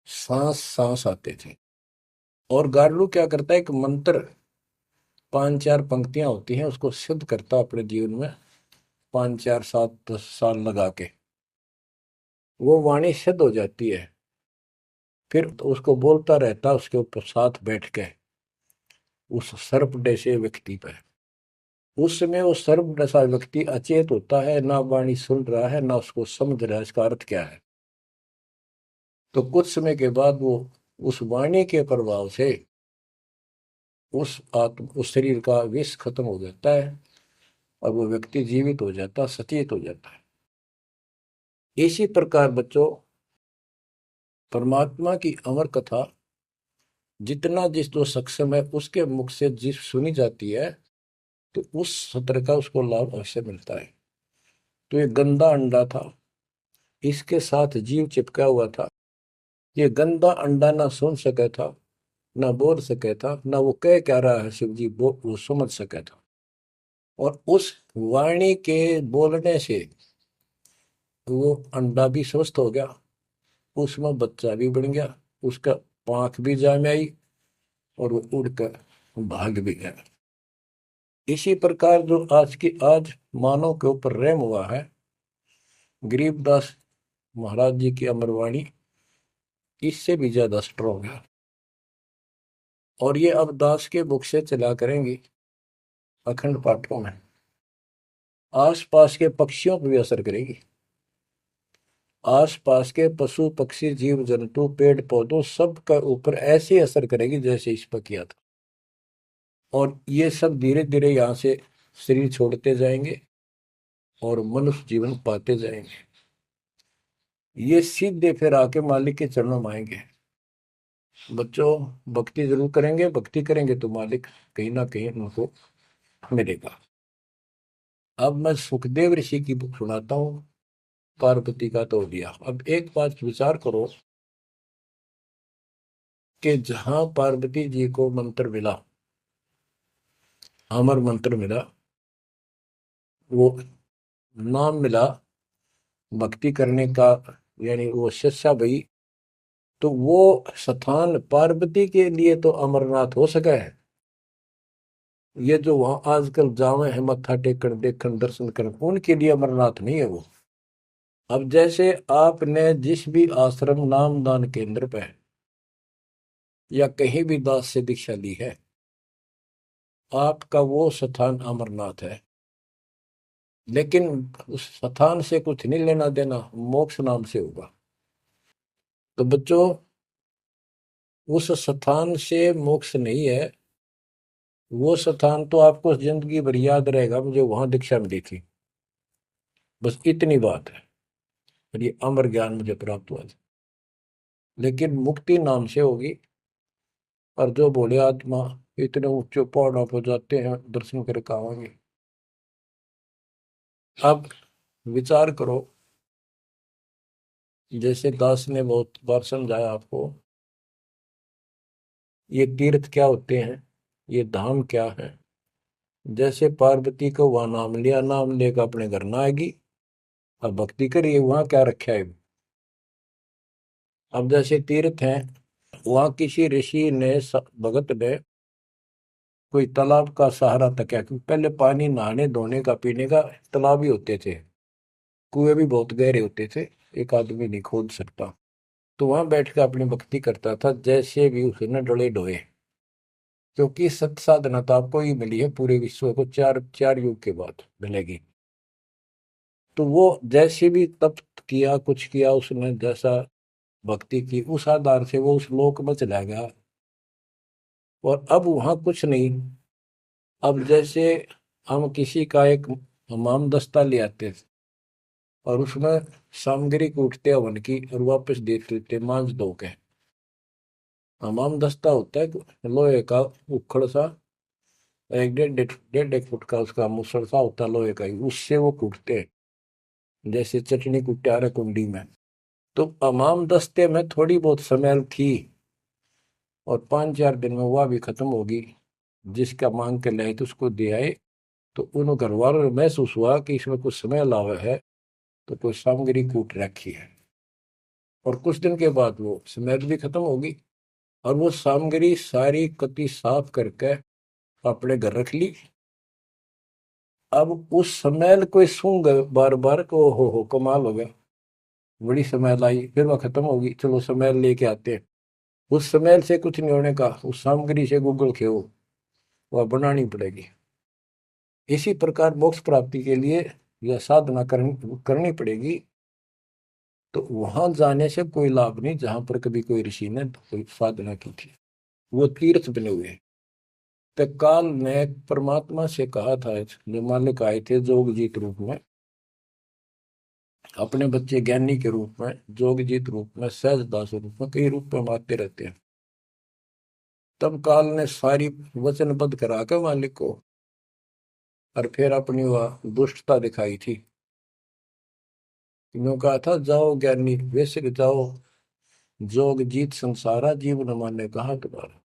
सांस सांस आते थे। और गार्डू क्या करता है, एक मंत्र 5-4 पंक्तियां होती हैं, उसको सिद्ध करता अपने जीवन में, 5 4 7 10 साल लगा के वो वाणी सिद्ध हो जाती है। फिर तो उसको बोलता रहता उसके ऊपर साथ बैठ के उस सर्प जैसे व्यक्ति पर। उस समय वो सर्प जैसा व्यक्ति अचेत होता है, ना वाणी सुन रहा है ना उसको समझ रहा है इसका अर्थ क्या है। तो कुछ समय के बाद वो उस वाणी के प्रभाव से उस शरीर का विष खत्म हो जाता है और वो व्यक्ति जीवित हो जाता, सचेत हो जाता है। इसी प्रकार बच्चों, परमात्मा की अमर कथा जितना जिस जो सक्षम है उसके मुख से जिस सुनी जाती है, तो उस सत्र का उसको लाभ अवश्य मिलता है। तो ये गंदा अंडा था, इसके साथ जीव चिपका हुआ था। ये गंदा अंडा ना सुन सका था, ना बोल सके था, ना वो कह क्या रहा है शिव जी वो समझ सका था। और उस वाणी के बोलने से वो अंडा भी स्वस्थ हो गया, उसमें बच्चा भी बन गया, उसका पांख भी जाम आई और वो उड़कर भाग भी गया। इसी प्रकार जो आज मानव के ऊपर रहम हुआ है, गरीबदास महाराज जी की अमरवाणी इससे भी ज्यादा स्ट्रोंग है। और ये अब दास के बुक से चला करेंगी अखंड पाठों में, आसपास के पक्षियों पर भी असर करेगी। आसपास के पशु पक्षी जीव जंतु पेड़ पौधों सब का ऊपर ऐसे असर करेगी जैसे इस पर किया था। और ये सब धीरे धीरे यहाँ से शरीर छोड़ते जाएंगे और मनुष्य जीवन पाते जाएंगे। ये सीधे फिर आके मालिक के चरणों में आएंगे। बच्चों, भक्ति जरूर करेंगे, भक्ति करेंगे तो मालिक कहीं ना कहीं उनको मिलेगा। अब मैं सुखदेव ऋषि की बुक सुनाता हूँ, पार्वती का तो दिया। अब एक बात विचार करो कि जहां पार्वती जी को मंत्र मिला, अमर मंत्र मिला, वो नाम मिला भक्ति करने का, यानी वो शिष्या भई, तो वो स्थान पार्वती के लिए तो अमरनाथ हो सका है। ये जो वहां आजकल जावे हैं मत्था टेकन देखन दर्शन करन, उनके लिए अमरनाथ नहीं है वो। अब जैसे आपने जिस भी आश्रम नाम दान केंद्र पे या कहीं भी दास से दीक्षा ली है, आपका वो स्थान अमरनाथ है। लेकिन उस स्थान से कुछ नहीं लेना देना, मोक्ष नाम से होगा। तो बच्चों, उस स्थान से मोक्ष नहीं है, वो स्थान तो आपको जिंदगी भर याद रहेगा, मुझे वहां दीक्षा मिली थी, बस इतनी बात है। और ये अमर ज्ञान मुझे प्राप्त हुआ था। लेकिन मुक्ति नाम से होगी। और जो बोले आत्मा इतने ऊंचे पहाड़ों पर जाते हैं दर्शन करके आवांगे। अब विचार करो, जैसे दास ने बहुत बार समझाया आपको, ये तीर्थ क्या होते हैं, ये धाम क्या है। जैसे पार्वती को वहां नाम लिया, नाम लेकर अपने घर ना आएगी, अब भक्ति करिए, वहां क्या रखा है। अब जैसे तीर्थ हैं, वहां किसी ऋषि ने भगत ने कोई तालाब का सहारा तक है, क्योंकि पहले पानी नहाने धोने का पीने का तालाब ही होते थे, कुएं भी बहुत गहरे होते थे, एक आदमी नहीं खोद सकता। तो वहां बैठ कर अपनी भक्ति करता था, जैसे भी उसने डले डोए। क्योंकि सत साधना तो आपको ही मिली है, पूरे विश्व को चार चार युग के बाद मिलेगी। तो वो जैसे भी तप किया, कुछ किया उसने, जैसा भक्ति की, उस आधार से वो उस लोक में चला गया। और अब वहां कुछ नहीं। अब जैसे हम किसी का एक हमाम दस्ता ले आते थे और उसमें सामग्री कूटते हवन की और वापस देते थे मांझ धो के। हमाम दस्ता होता है लोहे का उखड़ सा, एक डेढ़ एक फुट का उसका मुसड़ सा होता है लोहे का ही, उससे वो कूटते हैं जैसे चटनी कुटे आ रहे कुंडी में। तो हमाम दस्ते में थोड़ी बहुत स्मेल थी और 5-4 दिन में वह भी खत्म होगी। जिसका मांग के लाए तो उसको दे आए, तो उन घर वालों को महसूस हुआ कि इसमें कुछ स्मेल आवा है, तो कोई सामग्री कूट रखी है। और कुछ दिन के बाद वो स्मेल भी खत्म होगी और वो सामग्री सारी कति साफ करके अपने घर रख ली। अब उस स्मेल को सूंघ बार बार को हो कमाल हो गया, बड़ी स्मेल आई, फिर वह खत्म होगी, चलो स्मेल लेके आते हैं। उस स्मेल से कुछ नहीं होने का, उस सामग्री से गूगल खेओ, वह बनानी पड़ेगी। इसी प्रकार मोक्ष प्राप्ति के लिए यह साधना करनी पड़ेगी। तो वहां जाने से कोई लाभ नहीं जहां पर कभी कोई ऋषि ने कोई साधना की थी, वो तीर्थ बने हुए हैं। तो काल ने परमात्मा से कहा था, जो मालिक आए थे जोगजीत रूप में, अपने बच्चे ज्ञानी के रूप में, जोगजीत रूप में, सहजदास रूप में, कई रूप में आते रहते हैं। तब काल ने सारी वचनबद्ध करा के मालिक को और फिर अपनी वह दुष्टता दिखाई थी। यूं कहा था, जाओ ज्ञानी वैसे जाओ, जोग जीत संसारा, जीव न माने कहा तुम्हारा।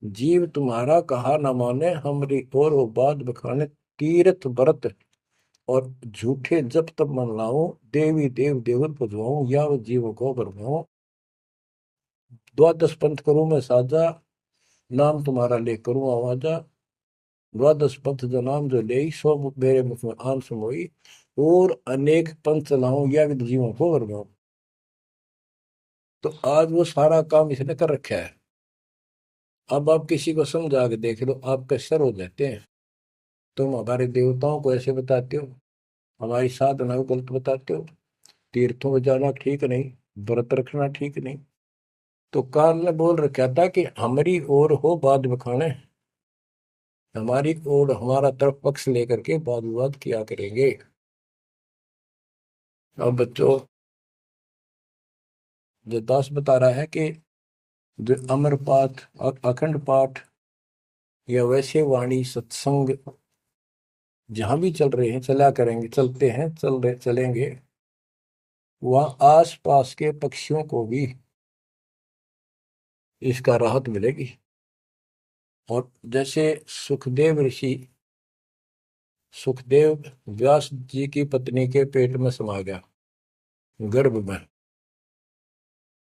जीव तुम्हारा कहा न माने, हमरी और वो बात बखाने, तीर्थ व्रत और झूठे जब तब मन लाऊं, देवी देव देवर पुजवाऊं, या जीव को बरमाऊं। द्वादश पंथ करूं मैं साजा, नाम तुम्हारा ले करूं आवाजा। द्वादश पंथ जो नाम जो ले, सो मेरे मुख में आन समोई, और अनेक पंथ चलाऊं, या विद जीवों को बरमाऊं। तो आज वो सारा काम इसने कर रखा है। अब आप किसी को समझा के देख लो, आपके सर हो जाते हैं। तुम हमारे देवताओं को ऐसे बताते हो, हमारी साधना को गलत बताते हो, तीर्थों में जाना ठीक नहीं, व्रत रखना ठीक नहीं। तो काल ने बोल रखा था कि हमारी ओर हो वाद बखाने, हमारी ओर हमारा तरफ पक्ष लेकर के वाद विवाद किया करेंगे। अब बच्चों, जो दास बता रहा है कि जो अमर पाठ और अखंड पाठ या वैसे वाणी सत्संग जहां भी चल रहे हैं, चला करेंगे, चलते हैं, चल रहे चलेंगे, वहां आस पास के पक्षियों को भी इसका राहत मिलेगी। और जैसे सुखदेव ऋषि, सुखदेव व्यास जी की पत्नी के पेट में समा गया, गर्भ में।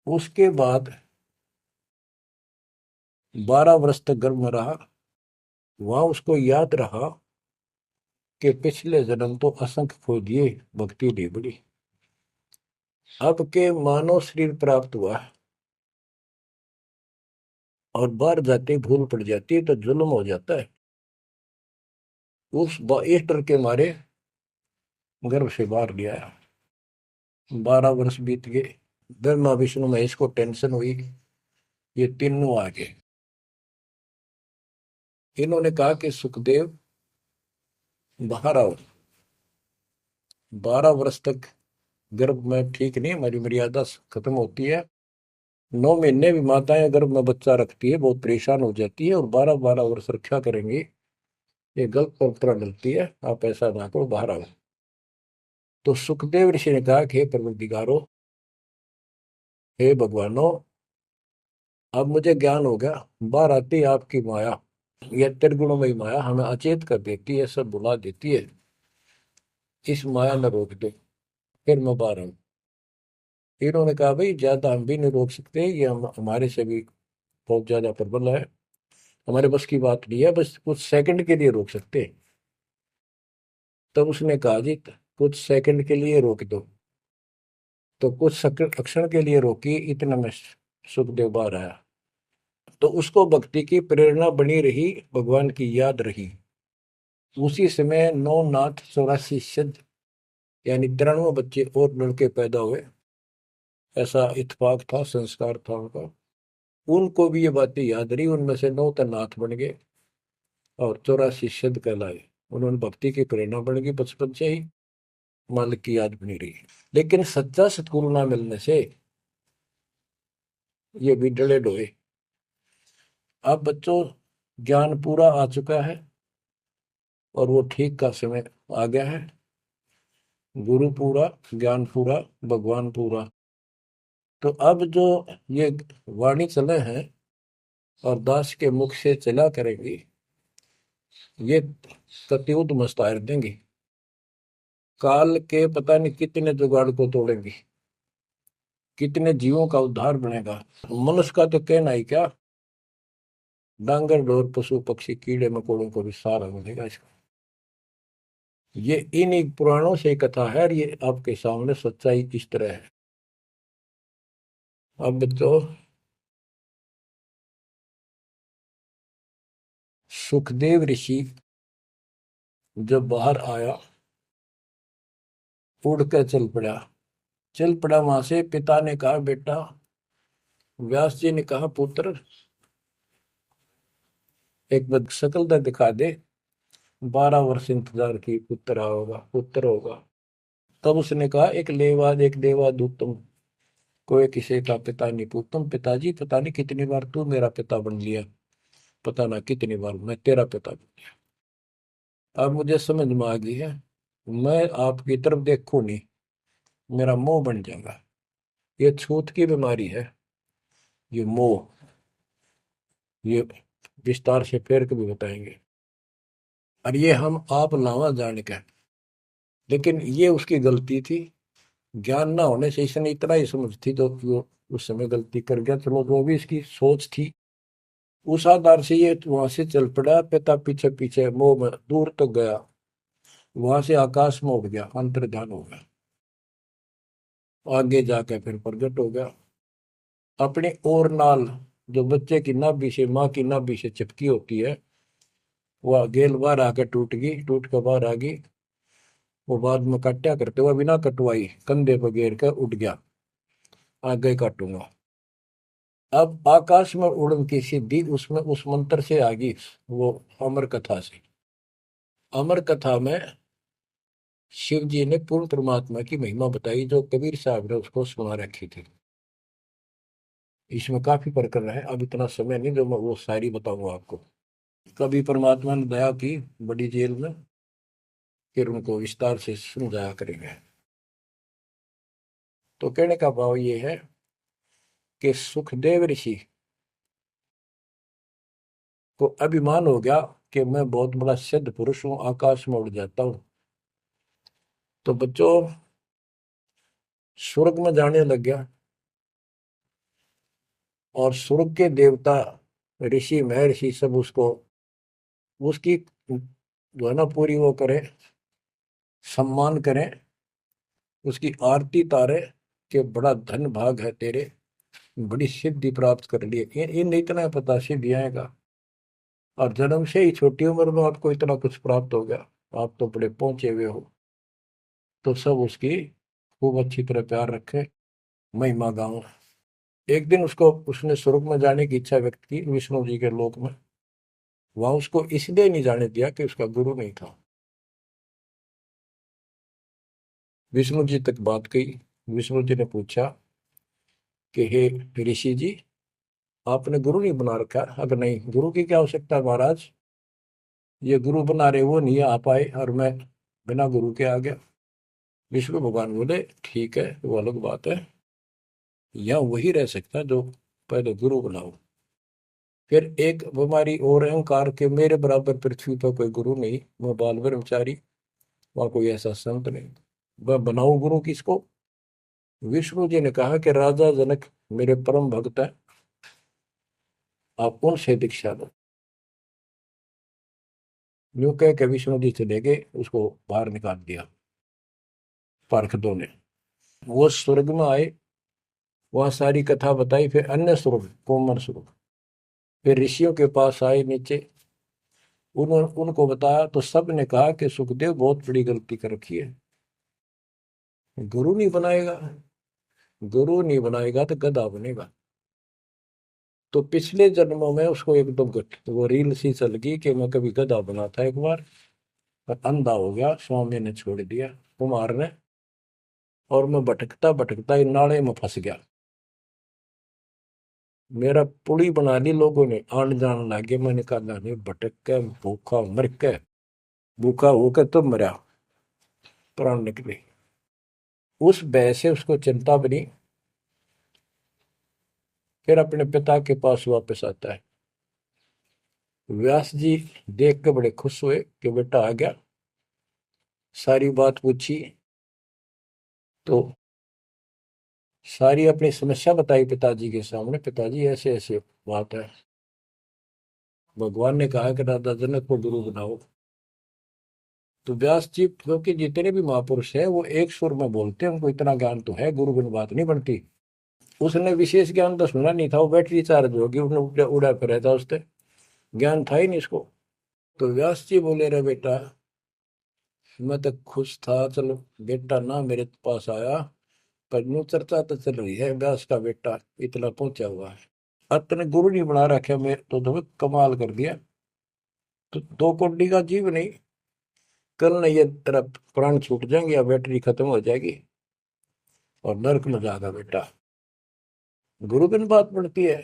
उसके बाद 12 वर्ष तक गर्भ में रहा। वहां उसको याद रहा कि पिछले जन्म तो असंख्य खो दिए, भक्ति नहीं बड़ी। अब के मानव शरीर प्राप्त हुआ और बाहर जाते ही भूल पड़ जाती है तो जुल्म हो जाता है। इस डर के मारे गर्भ से बाहर लिया। 12 वर्ष बीत गए, ब्रह्मा विष्णु महेश को टेंशन हुई, ये तीनों आ गए। इन्होंने कहा कि सुखदेव बाहर आओ, 12 वर्ष तक गर्भ में ठीक नहीं, हमारी मर्यादा खत्म होती है। 9 महीने भी माताएं गर्भ में बच्चा रखती है, बहुत परेशान हो जाती है, और 12-12 वर्ष रक्षा करेंगी, ये गलत परंपरा डलती है, आप ऐसा ना करो, बाहर आओ। तो सुखदेव ऋषि ने कहा कि हे परवरदिगारो, हे भगवानो, अब मुझे ज्ञान हो गया, बाहर आती है आपकी माया, यह त्रिगुणमयी माया हमें अचेत कर देती है, सब बुला देती है, इस माया ने रोक दो, फिर मैं बाहर आऊं। इन्होंने कहा भाई ज्यादा हम भी नहीं रोक सकते, ये हमारे से भी बहुत ज्यादा प्रबल है, हमारे बस की बात नहीं है, बस कुछ सेकंड के लिए रोक सकते हैं। तब उसने कहा जी कुछ सेकंड के लिए रोक दो। तो कुछ क्षण के लिए रोकी, इतना में सुखदेव बाहर आया। तो उसको भक्ति की प्रेरणा बनी रही, भगवान की याद रही। उसी समय 9 नाथ 84 यानी 93 बच्चे और लड़के पैदा हुए, ऐसा इत्तेफाक था, संस्कार था उनका। उनको भी ये बातें याद रही, उनमें से 9 तो नाथ बन गए। और 84 सिद्ध कहलाए। उन्होंने भक्ति की प्रेरणा बढ़ गई, बचपन से ही मालिक की याद बनी रही। लेकिन सच्चा सतगुरु ना मिलने से ये भी डले डोए। अब बच्चों ज्ञान पूरा आ चुका है और वो ठीक का समय आ गया है। गुरु पूरा, ज्ञान पूरा, भगवान पूरा। तो अब जो ये वाणी चले हैं और दास के मुख से चला करेंगी, ये कतियुत मस्तार देंगी। काल के पता नहीं कितने जुगाड़ को तोड़ेंगी, कितने जीवों का उद्धार बनेगा। मनुष्य का तो कहना ही क्या, डांगर डोर पशु पक्षी कीड़े मकोड़ों को भी सहारा मिलेगा इसका। ये इन्हीं पुराणों से कथा है और ये आपके सामने सच्चाई इस तरह है। अब तो सुखदेव ऋषि जब बाहर आया, उड़ कर चल पड़ा वहां से। पिता ने कहा बेटा, व्यास जी ने कहा पुत्र, एक बार शकल तो दिखा दे। 12 वर्ष इंतजार की, पुत्र होगा। तब उसने कहा एक देवा दूतम, कोई किसी का पिता नहीं पूतम। पिताजी पता नहीं कितनी बार तू मेरा पिता बन लिया, पता ना कितनी बार मैं तेरा पिता बन लिया। अब मुझे समझ में आ गई है, मैं आपकी तरफ देखूं नहीं, मेरा मोह बन जाएगा। ये छूत की बीमारी है, ये मोह। ये विस्तार से फिर कभी बताएंगे। और ये हम आप लावा जान के, लेकिन ये उसकी गलती थी। ज्ञान ना होने से इसने इतना ही समझ थी जो वो उस समय गलती कर गया। चलो जो भी इसकी सोच थी, उस आधार से ये वहां से चल पड़ा। पिता पीछे पीछे मोह में दूर तक गया, वहां से आकाश में उड़ गया, अंतर्ध्यान हो गया। आगे जाकर फिर प्रकट हो गया अपनी और नाल, जो बच्चे की नाभि से, माँ की नाभि से चिपकी होती है, वह गेल बाहर आकर टूट गई, टूट कर बाहर आ गई। वो बाद में काटा करते हुए बिना कटवाई कंधे पर घेर कर उठ गया, आगे काटूंगा। अब आकाश में उड़न की सिद्धि उसमें उस मंत्र से आ गई, वो अमर कथा से। अमर कथा में शिव जी ने पूर्ण परमात्मा की महिमा बताई, जो कबीर साहब ने उसको सुना रखी थी। इसमें काफी प्रकरण है, अब इतना समय नहीं जो मैं वो शायरी बताऊंगा आपको। कभी परमात्मा ने दया की बड़ी जेल में, फिर उनको विस्तार से समझाया करेंगे। तो कहने का भाव ये है कि सुखदेव ऋषि को अभिमान हो गया कि मैं बहुत बड़ा सिद्ध पुरुष हूं, आकाश में उड़ जाता हूं। तो बच्चों स्वर्ग में जाने लग गया, और स्वर्ग के देवता ऋषि महर्षि सब उसको, उसकी जो है ना पूरी वो करें, सम्मान करें, उसकी आरती तारे कि बड़ा धन भाग है तेरे, बड़ी सिद्धि प्राप्त कर ली। इन इतना पता सिद्धि आएगा, और जन्म से ही छोटी उम्र में आपको इतना कुछ प्राप्त हो गया, आप तो बड़े पहुंचे हुए हो। तो सब उसकी खूब अच्छी तरह प्यार रखे, महिमा गाओ। एक दिन उसको, उसने स्वर्ग में जाने की इच्छा व्यक्त की विष्णु जी के लोक में। वहां उसको इसलिए नहीं जाने दिया कि उसका गुरु नहीं था। विष्णु जी तक बात गई। विष्णु जी ने पूछा कि हे ऋषि जी, आपने गुरु नहीं बना रखा? अगर नहीं, गुरु की क्या आवश्यकता है महाराज, ये गुरु बना रहे वो नहीं आ पाए और मैं बिना गुरु के आ गया। विष्णु भगवान बोले ठीक है, वो अलग बात है, या वही रह सकता है जो पहले गुरु बनाओ। फिर एक बीमारी और अहंकार के, मेरे बराबर पृथ्वी पर कोई गुरु नहीं, मैं बाल ब्रह्मचारी, वहां कोई ऐसा संत नहीं, मैं बनाऊं गुरु किसको? विष्णु जी ने कहा कि राजा जनक मेरे परम भक्त है, आप उनसे दीक्षा लो। यूं कह के विष्णु जी चले गए, उसको बाहर निकाल दिया पार्षदों ने। वो स्वर्ग में आए, वहां सारी कथा बताई। फिर अन्य स्वर्ग, कोमर स्वर्ग, फिर ऋषियों के पास आए नीचे, उन्होंने उनको बताया तो सब ने कहा कि सुखदेव बहुत बड़ी गलती कर रखी है, गुरु नहीं बनाएगा, गुरु नहीं बनाएगा तो गधा बनेगा। तो पिछले जन्मों में उसको एकदम वो रील सी चल गई कि मैं कभी गधा बना था एक बार, और अंधा हो गया, स्वामी ने छोड़ दिया, कुमार ने, और मैं भटकता भटकता इन नाले में फंस गया। मेरा पुली बना ली लोगों ने, आन जान लगे। मैंने कहा नहीं, भटक के भूखा मर के, भूखा होकर तो मरा, प्राण निकले। उस भय से उसको चिंता बनी। फिर अपने पिता के पास वापस आता है। व्यास जी देख के बड़े खुश हुए कि बेटा आ गया। सारी बात पूछी तो सारी अपनी समस्या बताई पिताजी के सामने। पिताजी ऐसे ऐसे बात है, भगवान ने कहा कि राजा जनक को गुरु बनाओ। तो व्यास जी, क्योंकि जितने भी महापुरुष है वो एक सुर में बोलते हैं, उनको इतना ज्ञान तो है, गुरु बिन बात नहीं बनती। उसने विशेष ज्ञान तो सुना नहीं था, वो बैटरी चार्ज होगी, उसने उड़ा उड़ा फिरा था, उससे ज्ञान था ही नहीं इसको। तो व्यास जी बोले, रे बेटा, मैं तो खुश था, चलो बेटा ना मेरे पास आया, पर यूं चर्चा तो चल रही है व्यास का बेटा इतना पहुंचा हुआ है, अतने गुरु नहीं बना रखे मैं तो तुम्हें कमाल कर दिया। तो दो कोड़ी का जीव नहीं, कल नहीं ये तेरा प्राण छूट जाएंगे या बैटरी खत्म हो जाएगी और नरक में जाएगा बेटा, गुरु बिन बात पड़ती है।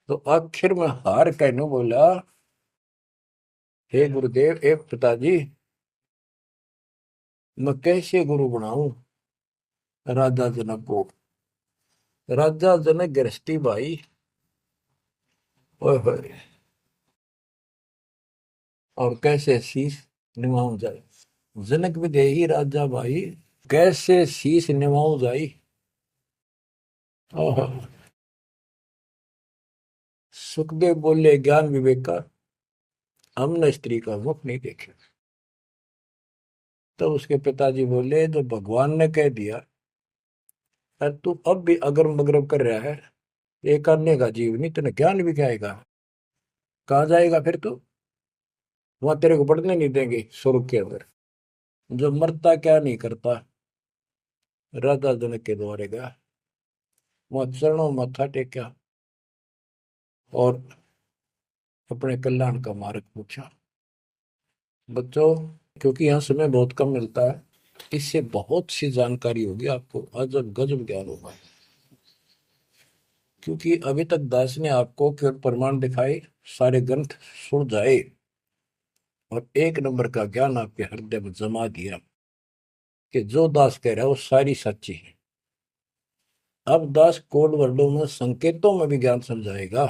तो आखिर में हार कहने बोला, हे गुरुदेव, हे पिताजी, मैं कैसे गुरु बनाऊं राजा जनक को। राजा जनक गृहस्थी भाई, ओए होए, और कैसे शीश निभाऊं जाए। जनक विदेही राजा भाई, कैसे शीश निभाऊं जाई। ओहो। सुखदेव बोले, ज्ञान विवेक का हमने स्त्री का मुख नहीं देखे। तो उसके पिताजी बोले, जो भगवान ने कह दिया, और तू अब भी अगरम बगरम कर रहा है, एक अन्य का जीव नहीं, तेने ज्ञान भी क्या आएगा, कहाँ जाएगा फिर तू, वहां तेरे को बढ़ने नहीं देंगे स्वर्ग के अंदर। जो मरता क्या नहीं करता, राजा जनक के द्वारे गया, वहां चरणों में माथा टेका और अपने कल्याण का मार्ग पूछा। बच्चों, क्योंकि यहाँ समय बहुत कम मिलता है, इससे बहुत सी जानकारी होगी आपको, अजब गजब ज्ञान होगा। क्योंकि अभी तक दास ने आपको केवल प्रमाण दिखाए, सारे ग्रंथ सुन जाए और एक नंबर का ज्ञान आपके हृदय में जमा दिया कि जो दास कह रहा है वो सारी सच्ची है। अब दास कोड वर्डों में, संकेतों में भी ज्ञान समझाएगा,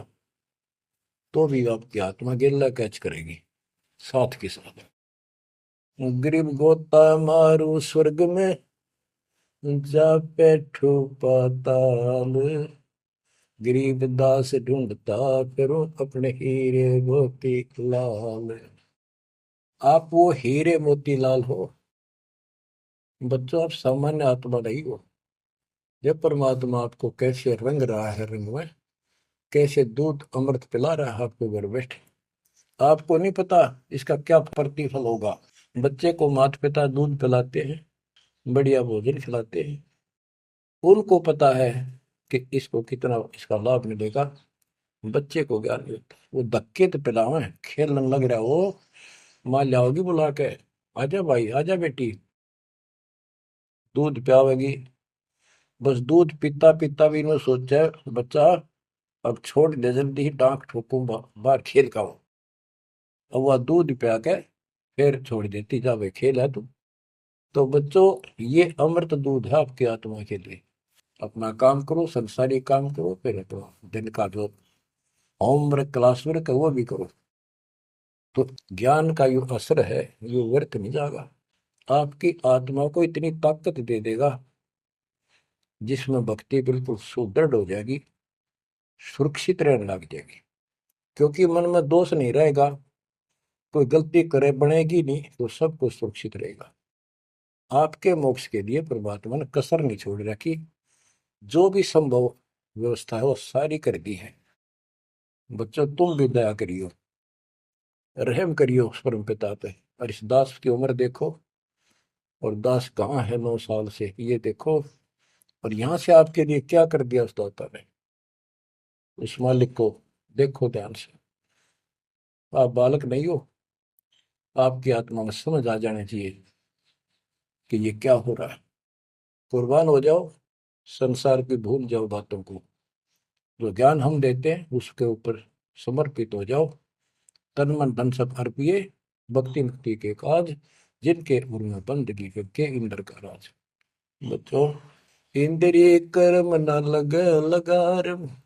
तो भी आपकी आत्मा गिल्ला कैच करेगी साथ के साथ। गरीब गोता मारू स्वर्ग में, जा बैठो पाताल, गरीब दास ढूंढता फिरो अपने हीरे मोती लाल। आप वो हीरे मोती लाल हो बच्चों, आप सामान्य आत्मा नहीं हो। जब परमात्मा आपको कैसे रंग रहा है, रंग में कैसे दूध अमृत पिला रहा है आपको घर बैठे, आपको नहीं पता इसका क्या प्रतिफल होगा। बच्चे को माता पिता दूध पिलाते हैं, बढ़िया भोजन खिलाते हैं, उनको पता है कि इसको कितना इसका लाभ मिलेगा। बच्चे को ज्ञान नहीं होता, वो धक्के तो पिलावे, खेलने लग रहा हो, माँ लाओगी बुला के, आजा भाई आजा बेटी, दूध पियावेगी। बस दूध पीता पीता भी इन्होंने सोचा है, बच्चा अब छोड़ दे, जल्दी ही डांक ठोकूं, बाहर खेल का हूं। अब वह दूध पिया के फिर छोड़ देती, जा भाई खेल है तू। तो बच्चों, ये अमृत दूध है आपकी आत्मा के लिए। अपना काम करो, संसारी काम करो, फिर अपना दिन का जो होमवर्क क्लास वर्क है वो भी करो। तो ज्ञान का जो असर है ये व्यर्थ नहीं जाएगा, आपकी आत्मा को इतनी ताकत दे देगा जिसमें भक्ति बिल्कुल सुदृढ़ हो जाएगी, सुरक्षित रहने लग जाएगी। क्योंकि मन में दोष नहीं रहेगा, कोई गलती करे बनेगी नहीं, तो सब कुछ सुरक्षित रहेगा। आपके मोक्ष के लिए परमात्मा ने कसर नहीं छोड़ रखी, जो भी संभव व्यवस्था है वो सारी कर दी है। बच्चों, तुम भी दया करियो, रहम करियो उस परम पिता पे। और इस दास की उम्र देखो, और दास कहाँ है 9 साल से, ये देखो, और यहाँ से आपके लिए क्या कर दिया उस दाता ने। उस मालिक को देखो ध्यान से। आप बालक नहीं हो, आपकी आत्मा में समझ आ जानी चाहिए कि ये क्या हो रहा है। कुर्बान हो जाओ, संसार की भूल जाओ बातों को। जो ज्ञान हम देते हैं उसके ऊपर समर्पित हो जाओ। तन मन धन सब अर्पिए, भक्ति मुक्ति के काज, जिनके उनमें बंदगी के इंद्र का राज। बच्चों, इंद्रिय कर्म न लग लगार,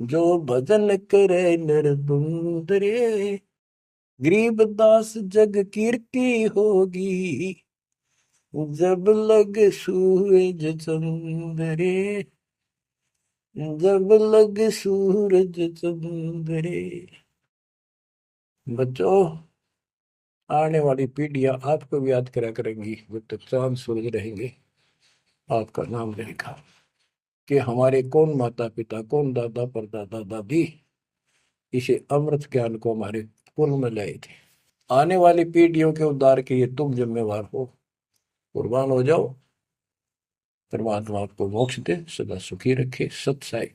जो भजन करे नर सुंदरे, गरीब दास जग कीर्ति होगी, जब लग सूरज चंद्रे, जब लग सूरज चंद्रे। बच्चों, आने वाली पीढ़ियां आपको भी याद करा करेंगी जब तक चांद सूरज रहेंगे। आपका नाम रहेगा कि हमारे कौन माता पिता, कौन दादा परदादा दादी इसे अमृत ज्ञान को हमारे कुल में लाए थे। आने वाली पीढ़ियों के उद्धार के लिए तुम जिम्मेवार हो। कुर्बान हो जाओ। परमात्मा आपको मोक्ष दे, सदा सुखी रखे। सत साई।